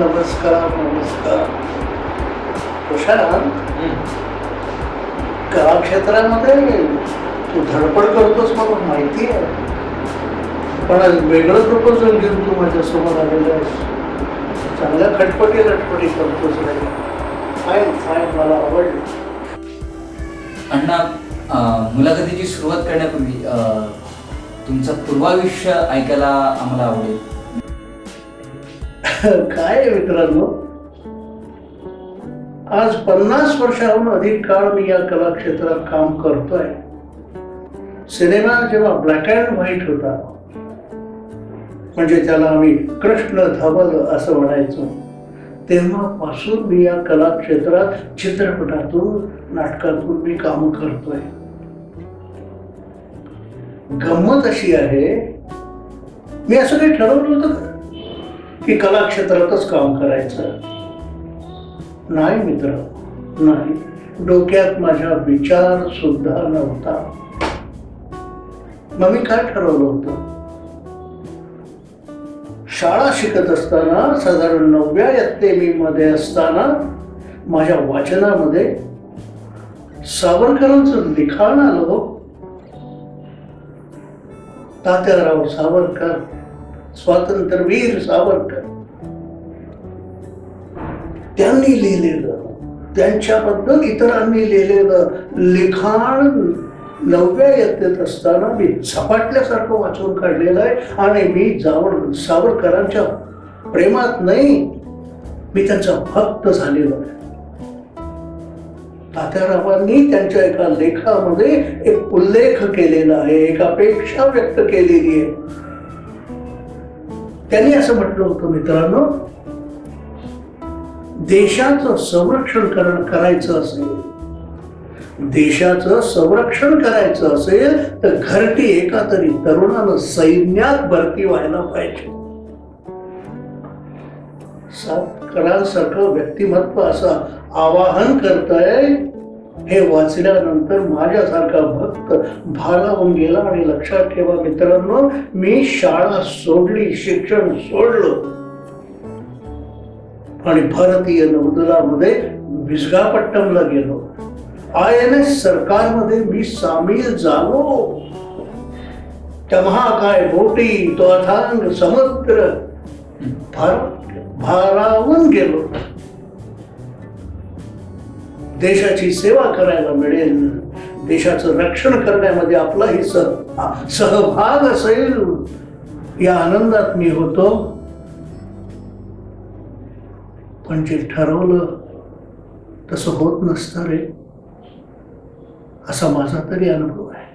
नमस्कार नमस्कार. प्रशांत, कला क्षेत्रामध्ये तू धडपड करतोस मला माहिती आहे, पण आज वेगळं प्रपोजल घेऊन तू माझ्यासमोर आलेलं आहेस. चांगल्या खटपटी लटपटी करतोस रे. फाईन फाईन, मला आवडलं. अण्णा, मुलाखतीची सुरुवात करण्यापूर्वी तुमचं पूर्वायुष्य ऐकायला आम्हाला आवडेल. काय आहे मित्रांनो, आज 50 वर्षाहून अधिक काळ मी या कला क्षेत्रात काम करतोय. सिनेमा जेव्हा ब्लॅक अँड व्हाईट होता, म्हणजे त्याला आम्ही कृष्ण धवल असं म्हणायचो, तेव्हापासून मी या कला क्षेत्रात चित्रपटातून नाटकातून मी काम करतोय. गंमत अशी आहे, मी असं काही ठरवलं होतं का की कला क्षेत्रातच काम करायचं? नाही मित्र, नाही. डोक्यात माझ्या विचार सुद्धा नव्हता. मग मी काय ठरवलं होतं? शाळा शिकत असताना, साधारण 9व्या इयत्ते मध्ये असताना, माझ्या वाचनामध्ये सावरकरांचं लिखाण आलं. तात्याराव सावरकर, स्वातंत्र्यवीर सावरकर, त्यांनी लिहिलेलं, त्यांच्याबद्दल इतरांनी लिहिलेलं लिखाण 9व्या इयत्तेत असताना मी झपाटल्यासारखं वाचून काढलेलं आहे. आणि मी सावरकरांच्या प्रेमात नाही, मी त्यांचा भक्त झालेलो आहे. तात्यारावांनी त्यांच्या एका लेखामध्ये एक उल्लेख केलेला आहे, एक अपेक्षा व्यक्त केलेली आहे. त्यांनी असं म्हटलं होतं, मित्रांनो, देशाचं संरक्षण करायचं असेल, देशाचं संरक्षण करायचं असेल तर घरटी एका तरी तरुणानं सैन्यात भरती व्हायला पाहिजे. सावरकरांसारखं व्यक्तिमत्व असं आवाहन करतंय, हे वाचल्यानंतर माझ्यासारखा भक्त भारावून गेला. आणि लक्षात ठेवा मित्रांनो, मी शाळा सोडली, शिक्षण सोडलं आणि भारतीय नौदलामध्ये विशाखापट्टणमला गेलो. INS सरकारमध्ये मी सामील झालो. त्या महाकाय बोटी, तो अथांग समुद्र भारावून गेलो. देशाची सेवा करायला मिळेल, देशाचं रक्षण करण्यामध्ये आपलाही सहभाग असेल, या आनंदात मी होतो. पण जे ठरवलं तसं होत नसतं रे, असा माझा तरी अनुभव आहे.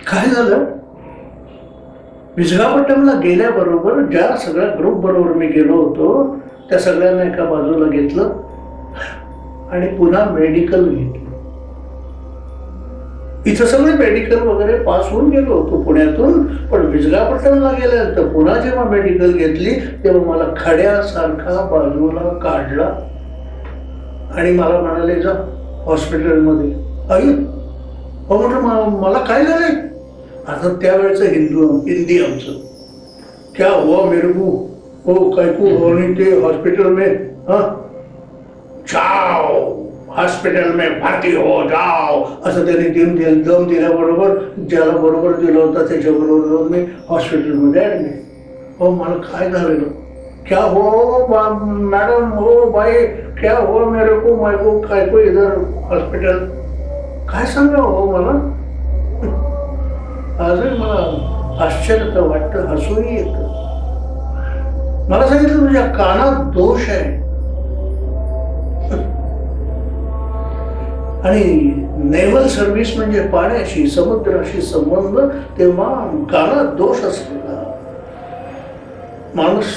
काय झालं, विशाखापट्टणमला गेल्याबरोबर ज्या सगळ्या ग्रुप बरोबर मी गेलो होतो, त्या सगळ्यांना एका बाजूला घेतलं आणि पुन्हा मेडिकल घेतलं. इथं सगळे मेडिकल वगैरे पास होऊन गेलो होतो पुण्यातून, पण विशाखापट्टणमला गेल्यानंतर पुन्हा जेव्हा मेडिकल घेतली तेव्हा मला खड्यासारखा बाजूला काढला आणि मला म्हणाले, जा हॉस्पिटलमध्ये. आई, हो म्हटलं, मला काय झालंय? आता त्यावेळेचं हिंदी आमचं, क्या हुआ मेरे को, हो कैकू होनी ते हॉस्पिटल में, हाँ जाओ हॉस्पिटल में भरती हो जाओ, असं त्यांनी दम दिल्याबरोबर, ज्याला बरोबर दिलं होतं त्याच्याबरोबर जाऊन मी हॉस्पिटलमध्ये ऍडमिट. हो, मला काय झालेलं? क्या हो मैडम, हो भाई, क्या हुआ मेरे को, काय को इधर हॉस्पिटल? काय सांगा हो मला? आजही मला आश्चर्य वाटतं, हसूही येतं. मला सांगितलं, तुझ्या कानात दोष आहे. आणि नेव्हल सर्व्हिस म्हणजे पाण्याशी, समुद्राशी संबंध, तेव्हा कानात दोष असलेला माणूस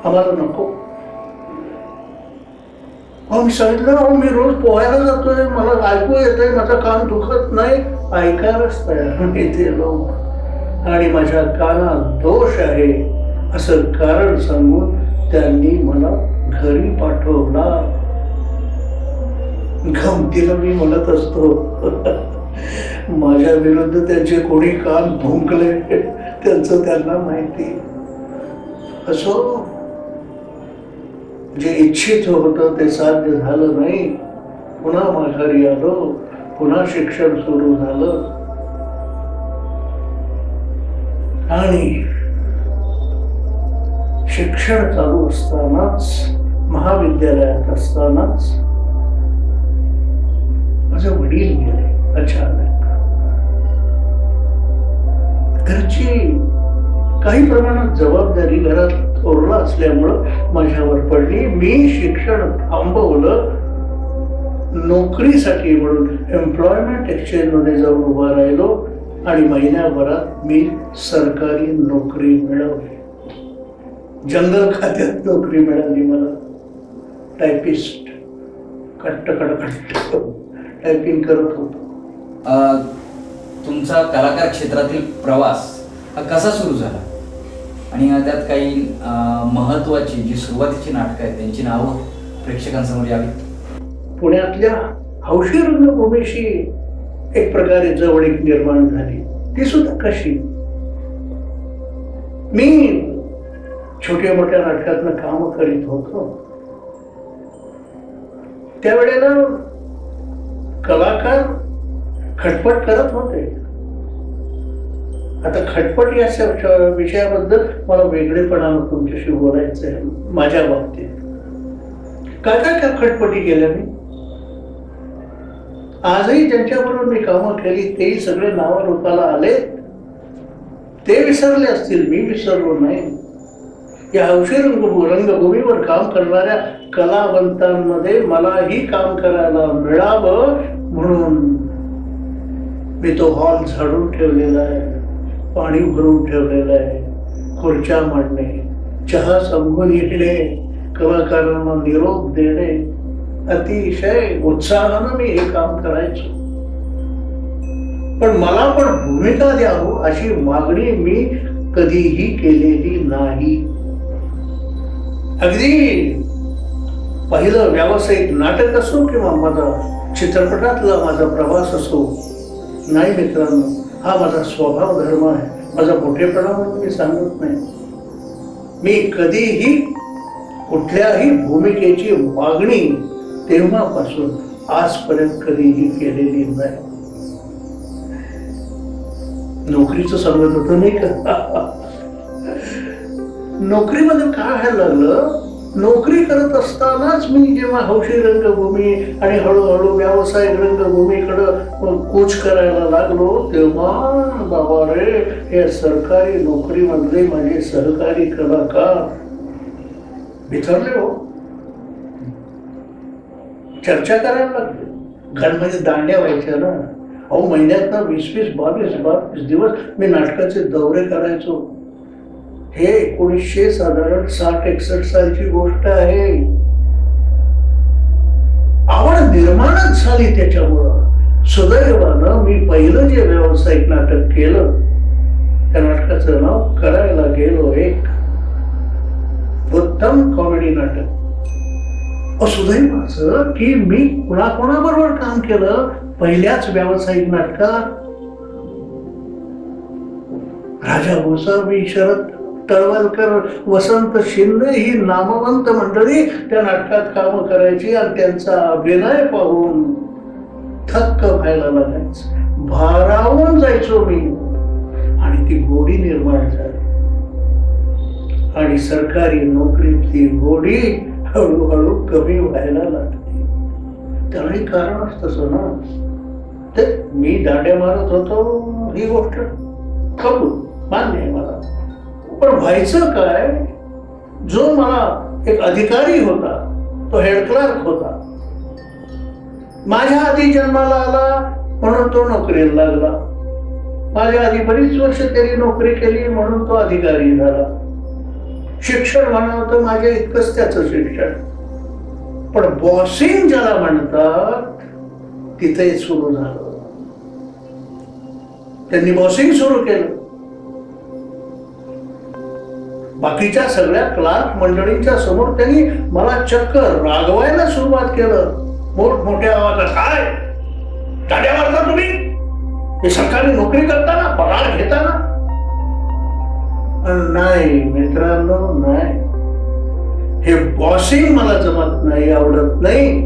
आम्हाला नको. मी सांगितलं, हो मी रोज पोहायला जातोय, मला ऐकू येतंय, माझा कान दुखत नाही. ऐकायलाच तयार नाही ते लोक. आणि माझ्या कानात दोष आहे असं कारण सांगून त्यांनी मला घरी पाठवला. गमतीला मी म्हणत असतो, माझ्या विरुद्ध त्यांचे कोणी कान भुंकले त्यांचं त्यांना माहिती. असो, जे इच्छित होतं ते साध्य झालं नाही. पुन्हा माघारी आलो, पुन्हा शिक्षण सुरू झालं. आणि शिक्षण चालू असतानाच, महाविद्यालयात असतानाच माझे वडील गेले अचानक. घरची काही प्रमाणात जबाबदारी घरात थोरला असल्यामुळं माझ्यावर पडली. मी शिक्षण थांबवलं. नोकरीसाठी म्हणून एम्प्लॉयमेंट एक्सचेंज मध्ये जाऊन उभा राहिलो आणि महिन्याभरात मी सरकारी नोकरी मिळवली. जंगल खात्यात नोकरी मिळाली मला. टायपिस्ट, कट्ट टायपिंग करत होतो. तुमचा कलाकार क्षेत्रातील प्रवास हा कसा सुरू झाला आणि त्यात काही महत्वाची जी सुरुवातीची नाटकं आहेत त्यांची नावं प्रेक्षकांसमोर यावी. पुण्यातल्या हौशी रंगभूमीशी एक प्रकारे जवळीक निर्माण झाली. ती सुद्धा कशी, मी छोट्या मोठ्या नाटकातनं काम करीत होतो. त्यावेळेला कलाकार खटपट करत होते. आता खटपट या विषयाबद्दल मला वेगळेपणानं तुमच्याशी बोलायचं आहे. माझ्या बाबतीत काय काय काय खटपटी केल्या मी. आजही ज्यांच्याबरोबर मी कामं केली तेही सगळे नावारूपाला आले. ते विसरले असतील, मी विसरलो नाही. या हौशी रंगभूमीवर काम करणाऱ्या कलावंतांमध्ये मलाही काम करायला मिळावं म्हणून मी तो हॉल झाडून ठेवलेला आहे, पाणी भरून ठेवलेलं आहे, खुर्च्या मांडणे, चहा सांगून येणे, कलाकारांना निरोप देणे, अतिशय उत्साहानं मी हे काम करायचो. पण मला पण भूमिका द्यावं अशी मागणी मी कधीही केलेली नाही. अगदी पहिलं व्यावसायिक नाटक असो किंवा माझा चित्रपटातला माझा प्रवास असो, नाही मित्रांनो, हा माझा स्वभाव धर्म आहे. माझा मोठेपणा म्हणून मी सांगत नाही. मी कधीही कुठल्याही भूमिकेची मागणी तेव्हापासून आजपर्यंत कधीही केलेली नाही. नोकरीचं सांगत होतं नाही का. नोकरीमध्ये काय व्हायला लागलं, नोकरी करत असतानाच मी जेव्हा हौशी रंगभूमी आणि हळूहळू व्यावसायिक रंगभूमीकडं कूच करायला लागलो तेव्हा बाबा रे, हे सरकारी नोकरीमधले माझे सहकारी कलाकार बिथरले हो. चर्चा करायला लागले. घरमध्ये दांड्या व्हायच्या ना. अहो, महिन्यात 20-20, 22 दिवस मी नाटकाचे दौरे करायचो. हे 1960-61 सालची गोष्ट आहे. आवड निर्माणच झाली त्याच्यामुळं. सुदैवानं मी पहिलं जे व्यावसायिक नाटक केलं त्या नाटकाचं नाव करायला गेलो एक उत्तम कॉमेडी नाटक. सुदैवाचं की मी कोणाबरोबर काम केलं पहिल्याच व्यावसायिक नाटकात. राजा गोसावी, शरद तळवलकर, वसंत शिंदे ही नामवंत मंडळी त्या नाटकात काम करायची आणि त्यांचा अभिनय पाहून थक्क व्हायला लागायचं. भारावून जायचो मी आणि ती गोडी निर्माण झाली. आणि सरकारी नोकरीतली गोडी हळूहळू कमी व्हायला लागली. त्यालाही कारणच तसं ना. ते मी दांड्या मारत होतो ही गोष्ट कबूल, मान्य आहे मला. पण व्हायचं काय, जो मला एक अधिकारी होता तो हेड क्लार्क होता. माझ्या आधी जन्माला आला म्हणून तो नोकरीला लागला. माझ्या आधी बरीच वर्ष त्यांनी नोकरी केली म्हणून तो अधिकारी झाला. शिक्षण म्हणावं तर माझ्या इतकंच त्याचं शिक्षण. पण बॉसिंग ज्याला म्हणतात तिथे सुरू झालं. त्यांनी बॉसिंग सुरू केलं. बाकीच्या सगळ्या क्लार्क मंडळींच्या समोर त्यांनी मला चक्क रागवायला सुरुवात केलं. मोठमोठ्या आवाजात, काय दांड्या मारता तुम्ही? हे सरकारी नोकरी करताना, पगार घेताना? नाही मित्रांनो, नाही. हे बॉसिंग मला जमत नाही, आवडत नाही.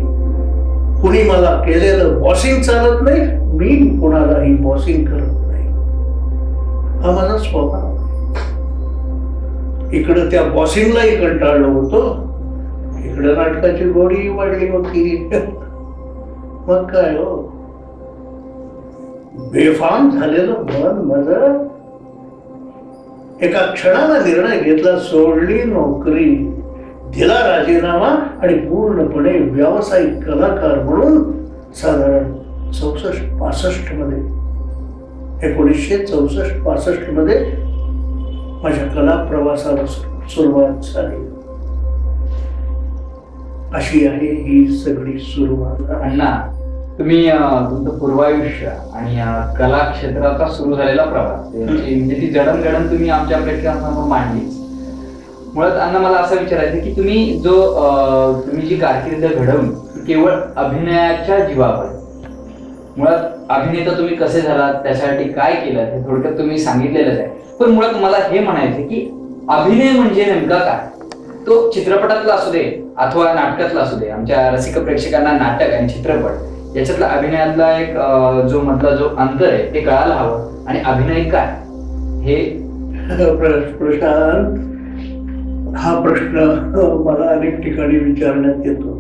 कुणी मला केलेलं बॉसिंग चालत नाही. मी कुणालाही बॉसिंग करत नाही. हा माझा स्वभाव. इकडं त्या बॉसिंगलाही कंटाळलं होतं, इकडं नाटकाची गोडी वाढली होती. मग काय हो, बेफाम झालेलं मन माझं एका क्षणाला निर्णय घेतला, सोडली नोकरी, दिला राजीनामा आणि पूर्णपणे व्यावसायिक कलाकार म्हणून साधारण 64-65 मध्ये 1964-65 मध्ये माझ्या कला प्रवासाला सुरुवात झाली. अशी आहे ही सगळी सुरुवात. अण्णा, तुम्ही तुमचं पूर्वायुष्य आणि कला क्षेत्राचा सुरू झालेला प्रवास म्हणजे ती जडणघडण तुम्ही आमच्या प्रेक्षकांसमोर मांडलीच. मुळात अण्णा मला असं विचारायचं की तुम्ही जी कारकीर्द घडवली ती केवळ अभिनयाच्या जीवावर. मुळात अभिनेता तुम्ही कसे झालात, त्यासाठी काय केलं हे थोडक्यात तुम्ही सांगितलेलंच आहे. पण मुळात मला हे म्हणायचं की अभिनय म्हणजे नेमका काय, तो चित्रपटातला असू दे अथवा नाटकातला असू दे. आमच्या रसिक प्रेक्षकांना नाटक आणि चित्रपट याच्यातला अभिनयातला एक जो अंतर आहे ते कळायला हवं. आणि अभिनय काय हे प्रशांत, हा प्रश्न मला अनेक ठिकाणी विचारण्यात येतो.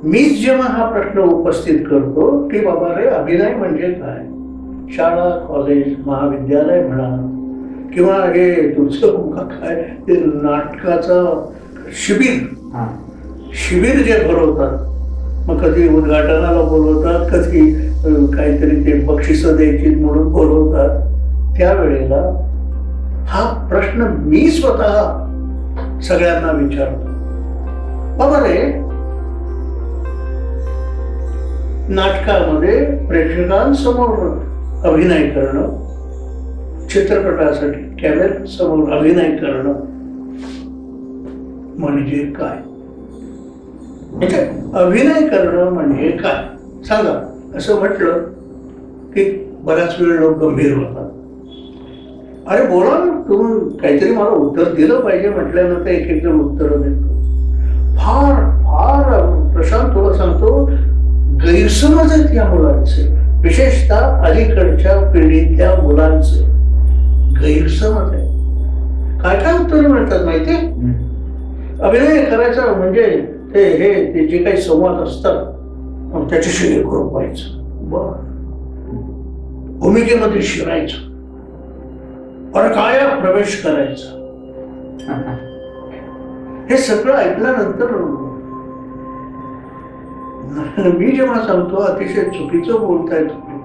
मीच जेव्हा हा प्रश्न उपस्थित करतो की बाबा रे अभिनय म्हणजे काय, शाळा कॉलेज महाविद्यालय म्हणा किंवा हे तुमचं काय ते नाटकाचं शिबिर जे भरवतात, मग कधी उद्घाटनाला बोलवतात, कधी काहीतरी ते बक्षिसं द्यायची म्हणून बोलवतात, त्यावेळेला हा प्रश्न मी स्वतः सगळ्यांना विचारतो. बाबा रे, नाटकामध्ये प्रेक्षकांसमोर अभिनय करणं, चित्रपटासाठी कॅमेरा समोर अभिनय करणं म्हणजे काय? म्हणजे अभिनय करणं म्हणजे काय सांगा. असं म्हटलं की बराच वेळ लोक गंभीर होतात. अरे बोला ना, तुम्ही काहीतरी मला उत्तर दिलं पाहिजे म्हटल्यानंतर एक एक जण उत्तर देतो. फार फार प्रशांत तुला सांगतो, गैरसमज आहेत या मुलांचे, विशेषतः अलीकडच्या पिढीतल्या मुलांचे गैरसमज आहे. काय काय उत्तर मिळतात माहिती? अभिनय करायचा म्हणजे ते जे काही संवाद असतात त्याच्याशी एकरूप व्हायचं, बर भूमिकेमध्ये शिरायचं, काय प्रवेश करायचा. हे सगळं ऐकल्यानंतर मी जेव्हा सांगतो अतिशय चुकीचं बोलताय तुम्ही,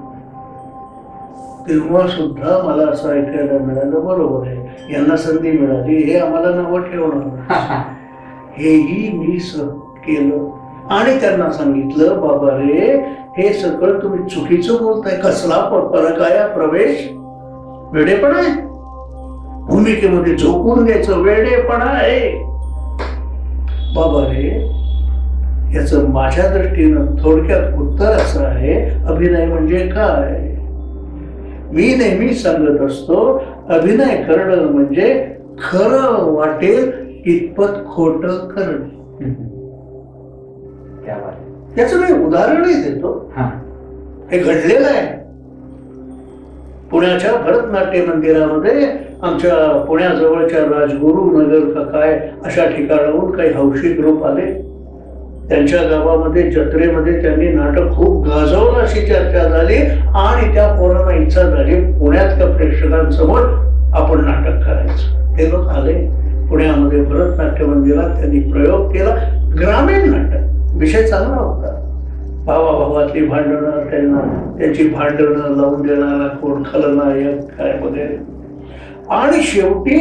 तेव्हा सुद्धा मला असं ऐकायला मिळालं, बरोबर आहे, यांना संधी मिळाली, हे आम्हाला नावं ठेवणार. हेही मी केलं आणि त्यांना सांगितलं, बाबा रे हे सगळं तुम्ही चुकीचं बोलताय. कसला परकाया प्रवेश, वेडेपणा आहे. भूमिकेमध्ये झोकून द्यायचं वेडेपणा आहे. बाबा रे, याच माझ्या दृष्टीनं थोडक्यात उत्तर असं आहे, अभिनय म्हणजे काय. मी नेहमी सांगत असतो, अभिनय करणं म्हणजे खरं वाटेल इतपत खोटं करणं. याचं मी उदाहरणही देतो. हे घडलेलं आहे. पुण्याच्या भरतनाट्य मंदिरामध्ये, आमच्या पुण्याजवळच्या राजगुरू नगर का काय अशा ठिकाणाहून काही हौशी ग्रुप आले. त्यांच्या गावामध्ये जत्रेमध्ये त्यांनी नाटक खूप गाजवलं अशी चर्चा झाली आणि त्या पोरांना इच्छा झाली पुण्यातल्या प्रेक्षकांसमोर आपण नाटक करायचं. ते लोक आले पुण्यामध्ये भरतनाट्य मंदिरात, त्यांनी प्रयोग केला. ग्रामीण नाटक, विषय चांगला होता. भावाभावातली भांडणं, त्यांची भांडणं लावून देणारा कोण खलनायक काय वगैरे. आणि शेवटी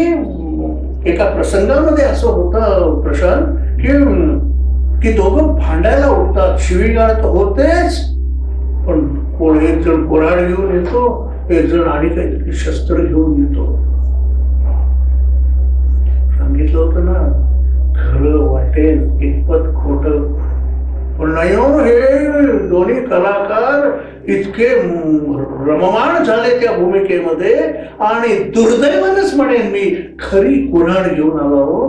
एका प्रसंगामध्ये असं होतं प्रशांत की दोघं भांडायला उठतात. शिवीगाळ तर होतेच, पण एक जण कोराड घेऊन येतो, एक जण आणि काहीतरी शस्त्र घेऊन येतो. सांगितलं होतं ना, खरं वाटेल इतपत खोटं. पण नाही हो, हे दोन्ही कलाकार इतके रममाण झाले त्या भूमिकेमध्ये, आणि दुर्दैवानच म्हणेन मी, खरी कुऱ्हाड घेऊन आला हो,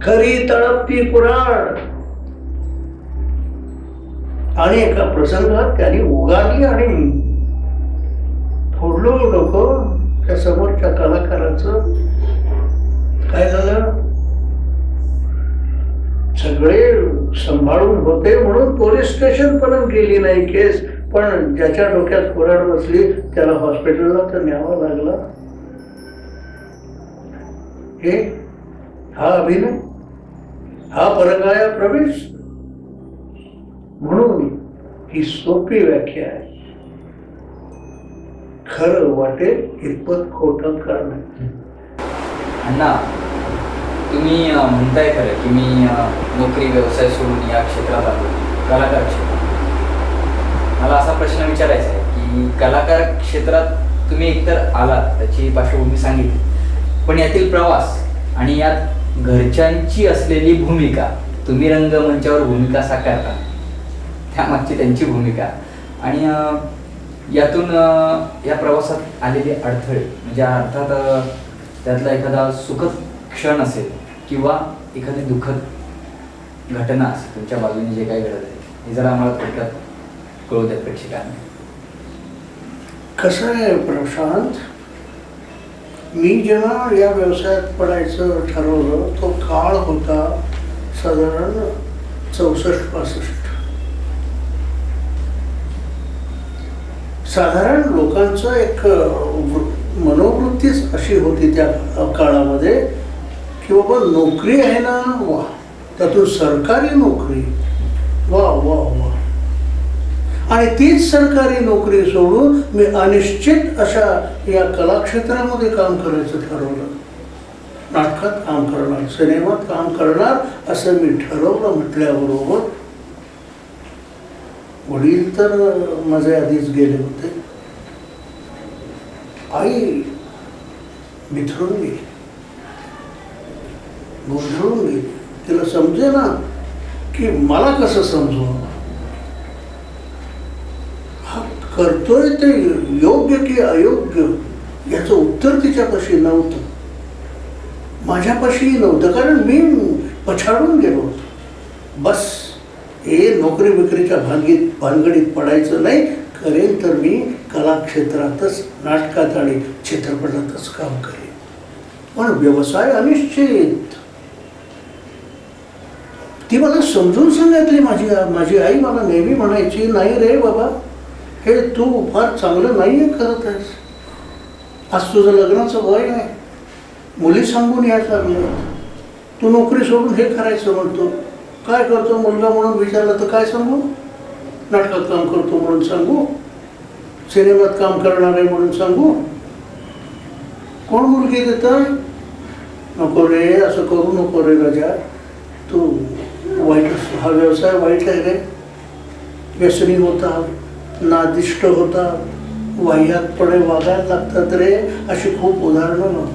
खरी तळपती कुऱ्हाड. आणि एका प्रसंगात त्यांनी उगारली आणि फोडलो डोकं त्या समोरच्या कलाकाराचं. काय झालं, सगळे सांभाळून होते म्हणून पोलीस स्टेशन पर्यंत गेली नाही केस, पण ज्याच्या डोक्यात कुऱ्हाड बसली त्याला हॉस्पिटलला तर न्यावं लागला. हा अभिनय, हा परकाया प्रवेश. म्हणून ही सोपी व्याख्या आहे, खरं वाटेल इतपत खोटं करणं. अण्णा, तुम्ही म्हणताय खरं की मी नोकरी व्यवसाय सोडून या क्षेत्रात आलो, कलाकार क्षेत्रात. मला असा प्रश्न विचारायचा आहे की कलाकार क्षेत्रात तुम्ही एकतर आलात, त्याची पार्श्वभूमी सांगितली, पण यातील प्रवास आणि यात घरच्यांची असलेली भूमिका, तुम्ही रंगमंचावर भूमिका साकारता, त्यामागची त्यांची भूमिका, आणि यातून या प्रवासात आलेले अडथळे, म्हणजे अर्थात त्यातला एखादा सुखद क्षण असेल किंवा एखादी दुःखद घटना असेल तुमच्या बाजूने जे काही घडत आहे, हे जरा आम्हाला थोडक्यात कळू द्या प्रेक्षकांना. कसं आहे प्रशांत, मी जेव्हा या व्यवसायात पडायचं ठरवलं तो काळ होता साधारण 64-65. साधारण लोकांचं एक मनोवृत्तीच अशी होती त्या काळामध्ये की बाबा नोकरी आहे ना, वा, त्यातून सरकारी नोकरी, वा वा वा. आणि तीच सरकारी नोकरी सोडून मी अनिश्चित अशा या कलाक्षेत्रामध्ये काम करायचं ठरवलं. नाटकात काम करणार, सिनेमात काम करणार असं मी ठरवलं. म्हटल्याबरोबर वडील तर माझे आधीच गेले होते, आई बिथरून गेली, गोंधळून गेली. तिला समजे ना की मला कसं समजू, हा करतोय ते योग्य की अयोग्य याचं उत्तर तिच्यापाशी नव्हतं, माझ्यापाशी नव्हतं, कारण मी पछाडून गेलो होतो. बस हे नोकरी विक्रीच्या भानगडीत पडायचं नाही, करेन तर मी कलाक्षेत्रातच, नाटकात आणि चित्रपटातच काम करेन. पण व्यवसाय अनिश्चित. ती मला समजून सांगितली. माझी आई मला नेहमी म्हणायची, नाही रे बाबा, हे तू फार चांगलं नाहीये करत आहेस, आज तुझं लग्नाचं वय आहे, मुली सांगून यायला लागलं, तू नोकरी सोडून हे करायचं म्हणतो. काय करतो मुलगा म्हणून विचारलं तर काय सांगू, नाटकात काम करतो म्हणून सांगू, सिनेमात काम करणार आहे म्हणून सांगू, कोण मुलगी देतं. नको रे, असं करू नको रे राजा, तू वाईट, हा व्यवसाय वाईट आहे रे, व्यसनी होता, नादिष्ट होता, वाह्यातपणे वागायला लागतात रे. अशी खूप उदाहरणं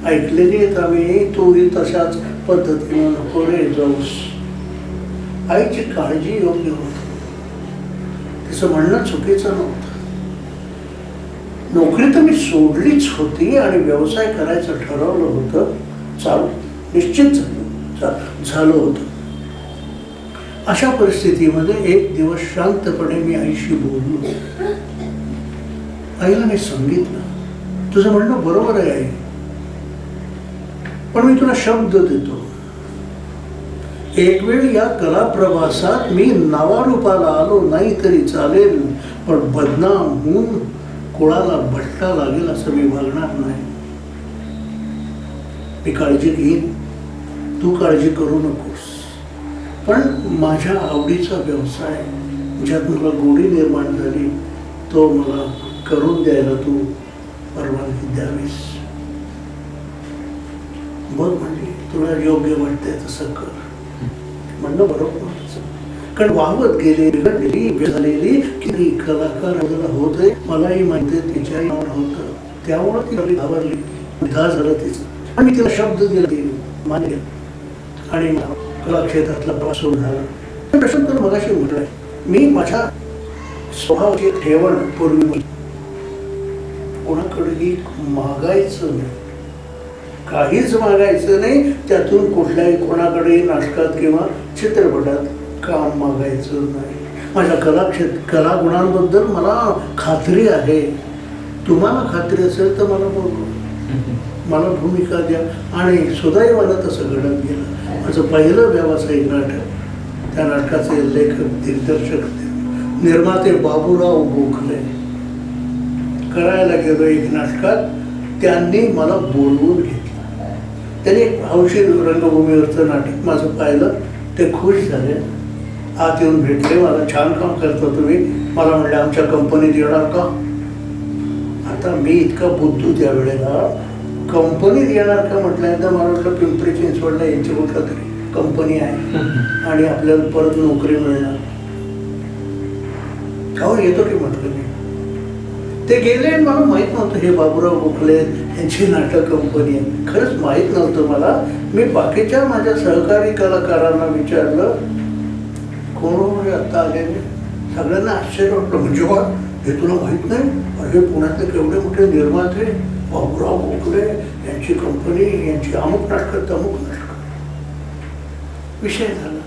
ऐकलेली आहेत आम्ही. तूही तशाच पद्धतीनं नको रे जाऊस. आईची काळजी योग्य होती, तिचं म्हणणं चुकीचं नव्हतं. नोकरी तर मी सोडलीच होती आणि व्यवसाय करायचं ठरवलं होतं, चालू निश्चित झालं होतं. अशा परिस्थितीमध्ये एक दिवस शांतपणे मी आईशी बोललो. आईला मी सांगितलं, तुझं म्हणणं बरोबर आहे आई, पण मी तुला शब्द देतो, एक वेळ या कला प्रवासात मी नावारूपाला आलो नाही तरी चालेल, पण बदनाम होऊन कुळाला भटका लागेल असं मी वागणार नाही. मी काळजी घेईन, तू काळजी करू नकोस, पण माझ्या आवडीचा व्यवसाय ज्यात मला गोडी निर्माण झाली तो मला करून द्यायला तू परवानगी द्यावीस. बघ म्हणली, तुला योग्य वाटतंय तसं कर. म्हणणं बरोबर होतं, कारण वाहवत गेलेली झालेली किती कलाकार होते मलाही माहिती आहे, तिच्याही होतं, त्यामुळे ती घाबरली, निधा झालं तिचं. आणि मी तिला शब्द दिला, मान्य, आणि कला क्षेत्रातला प्रवास सुरू झाला. प्रश्न तर मगाशी म्हटलंय, मी माझ्या स्वभावाची ठेवण पूर्वी कोणाकडेही मागायचं नाही, काहीच मागायचं नाही. त्यातून कुठल्याही कोणाकडेही नाटकात किंवा चित्रपटात काम मागायचं नाही. माझ्या कला गुणांबद्दल मला खात्री आहे. तुम्हाला खात्री असेल तर मला बोलवा, मला भूमिका द्या. आणि सुदैवानं तसं घडत गेलं. माझं पहिलं व्यावसायिक नाटक, त्या नाटकाचे लेखक दिग्दर्शक निर्माते बाबूराव गोखले करायला गेलो एक नाटकात. त्यांनी मला बोलवून घेतलं. त्यांनी एक हौशी रंगभूमीवरचं नाटक माझं पाहिलं. ते खुश झाले, आत येऊन भेटले. मला छान काम करता तुम्ही. मला म्हणले आमच्या कंपनीत येणार का? आता मी इतका बुद्धू त्यावेळेला, कंपनीत येणार का म्हटल्यानंतर मला वाटलं पिंपरी चिंचवडला यांची कुठलं तरी कंपनी आहे आणि आपल्याला परत नोकरी मिळणार. हो येतो की म्हटलं मी. ते गेले आणि मला माहीत नव्हतं हे बाबूराव गोखले यांची नाटक कंपनी आहे. खरंच माहीत नव्हतं मला. मी बाकीच्या माझ्या सहकारी कलाकारांना विचारलं, कोण आता आले? सगळ्यांना आश्चर्य वाटलं. म्हणजे बा हे तुला माहीत नाही? अरे पुण्यातले केवढे मोठे निर्माते बाबूराव गोखले यांची कंपनी, यांची अमुक नाटकं तमुक नाटकं. विषय झाला.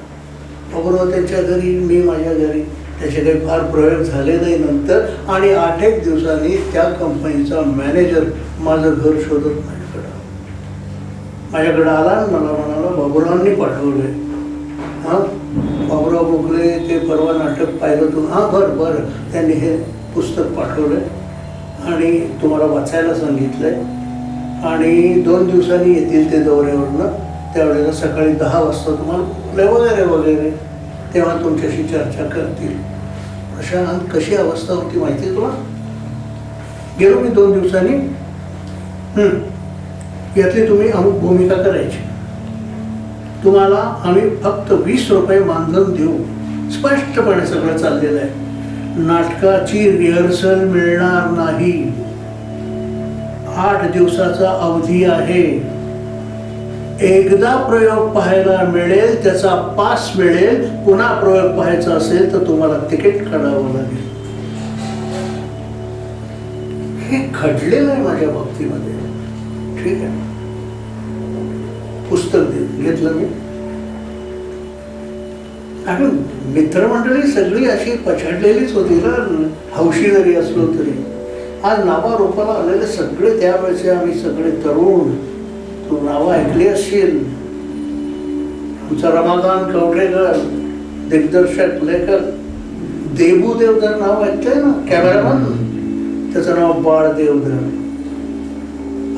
बाबूराव त्यांच्या घरी, मी माझ्या घरी. त्याचे काही फार प्रयोग झाले नाही नंतर. आणि 8-1 दिवसांनी त्या कंपनीचा मॅनेजर माझं घर शोधत माझ्याकडं आला आणि मला म्हणाला बाबूरावांनी पाठवलंय. हां बाबूराव गोखले ते परवा नाटक पाहिलं तू? हां बरं बरं. त्यांनी हे पुस्तक पाठवलंय आणि तुम्हाला वाचायला सांगितलंय आणि 2 दिवसांनी येतील ते दौऱ्यावरनं. त्यावेळेला सकाळी 10 वाजता तुम्हाला वगैरे वगैरे, तेव्हा तुमच्याशी चर्चा करतील. प्रशांत कशी अवस्था होती माहिती आहे तुला? गेलो मी 2 दिवसांनी. यातली तुम्ही अमुक भूमिका करायची. तुम्हाला आम्ही फक्त 20 रुपये मानधन देऊ. स्पष्टपणे सगळं चाललेलं आहे. नाटकाची रिहर्सल मिळणार नाही. 8 दिवसाचा अवधी आहे. एकदा प्रयोग पाहायला मिळेल, त्याचा पास मिळेल. पुन्हा प्रयोग पाहायचा असेल तर तुम्हाला तिकीट काढावं लागेल. हे घडलेलं आहे माझ्या बाबतीमध्ये. ठीक आहे, पुस्तक घेतलं मी. आणि मित्रमंडळी सगळी अशी पछाडलेलीच होती ना, हौशी जरी असलो तरी. आज नावारूपाला आलेले सगळे त्यावेळेचे आम्ही सगळे तरुण. तू नावं ऐकली असशील. आमचा रमाकांत कवठेकर, दिग्दर्शक लेखक. देबू देवधर नाव ऐकलंय ना, कॅमेरामन. त्याचं नाव बाळ देवधर.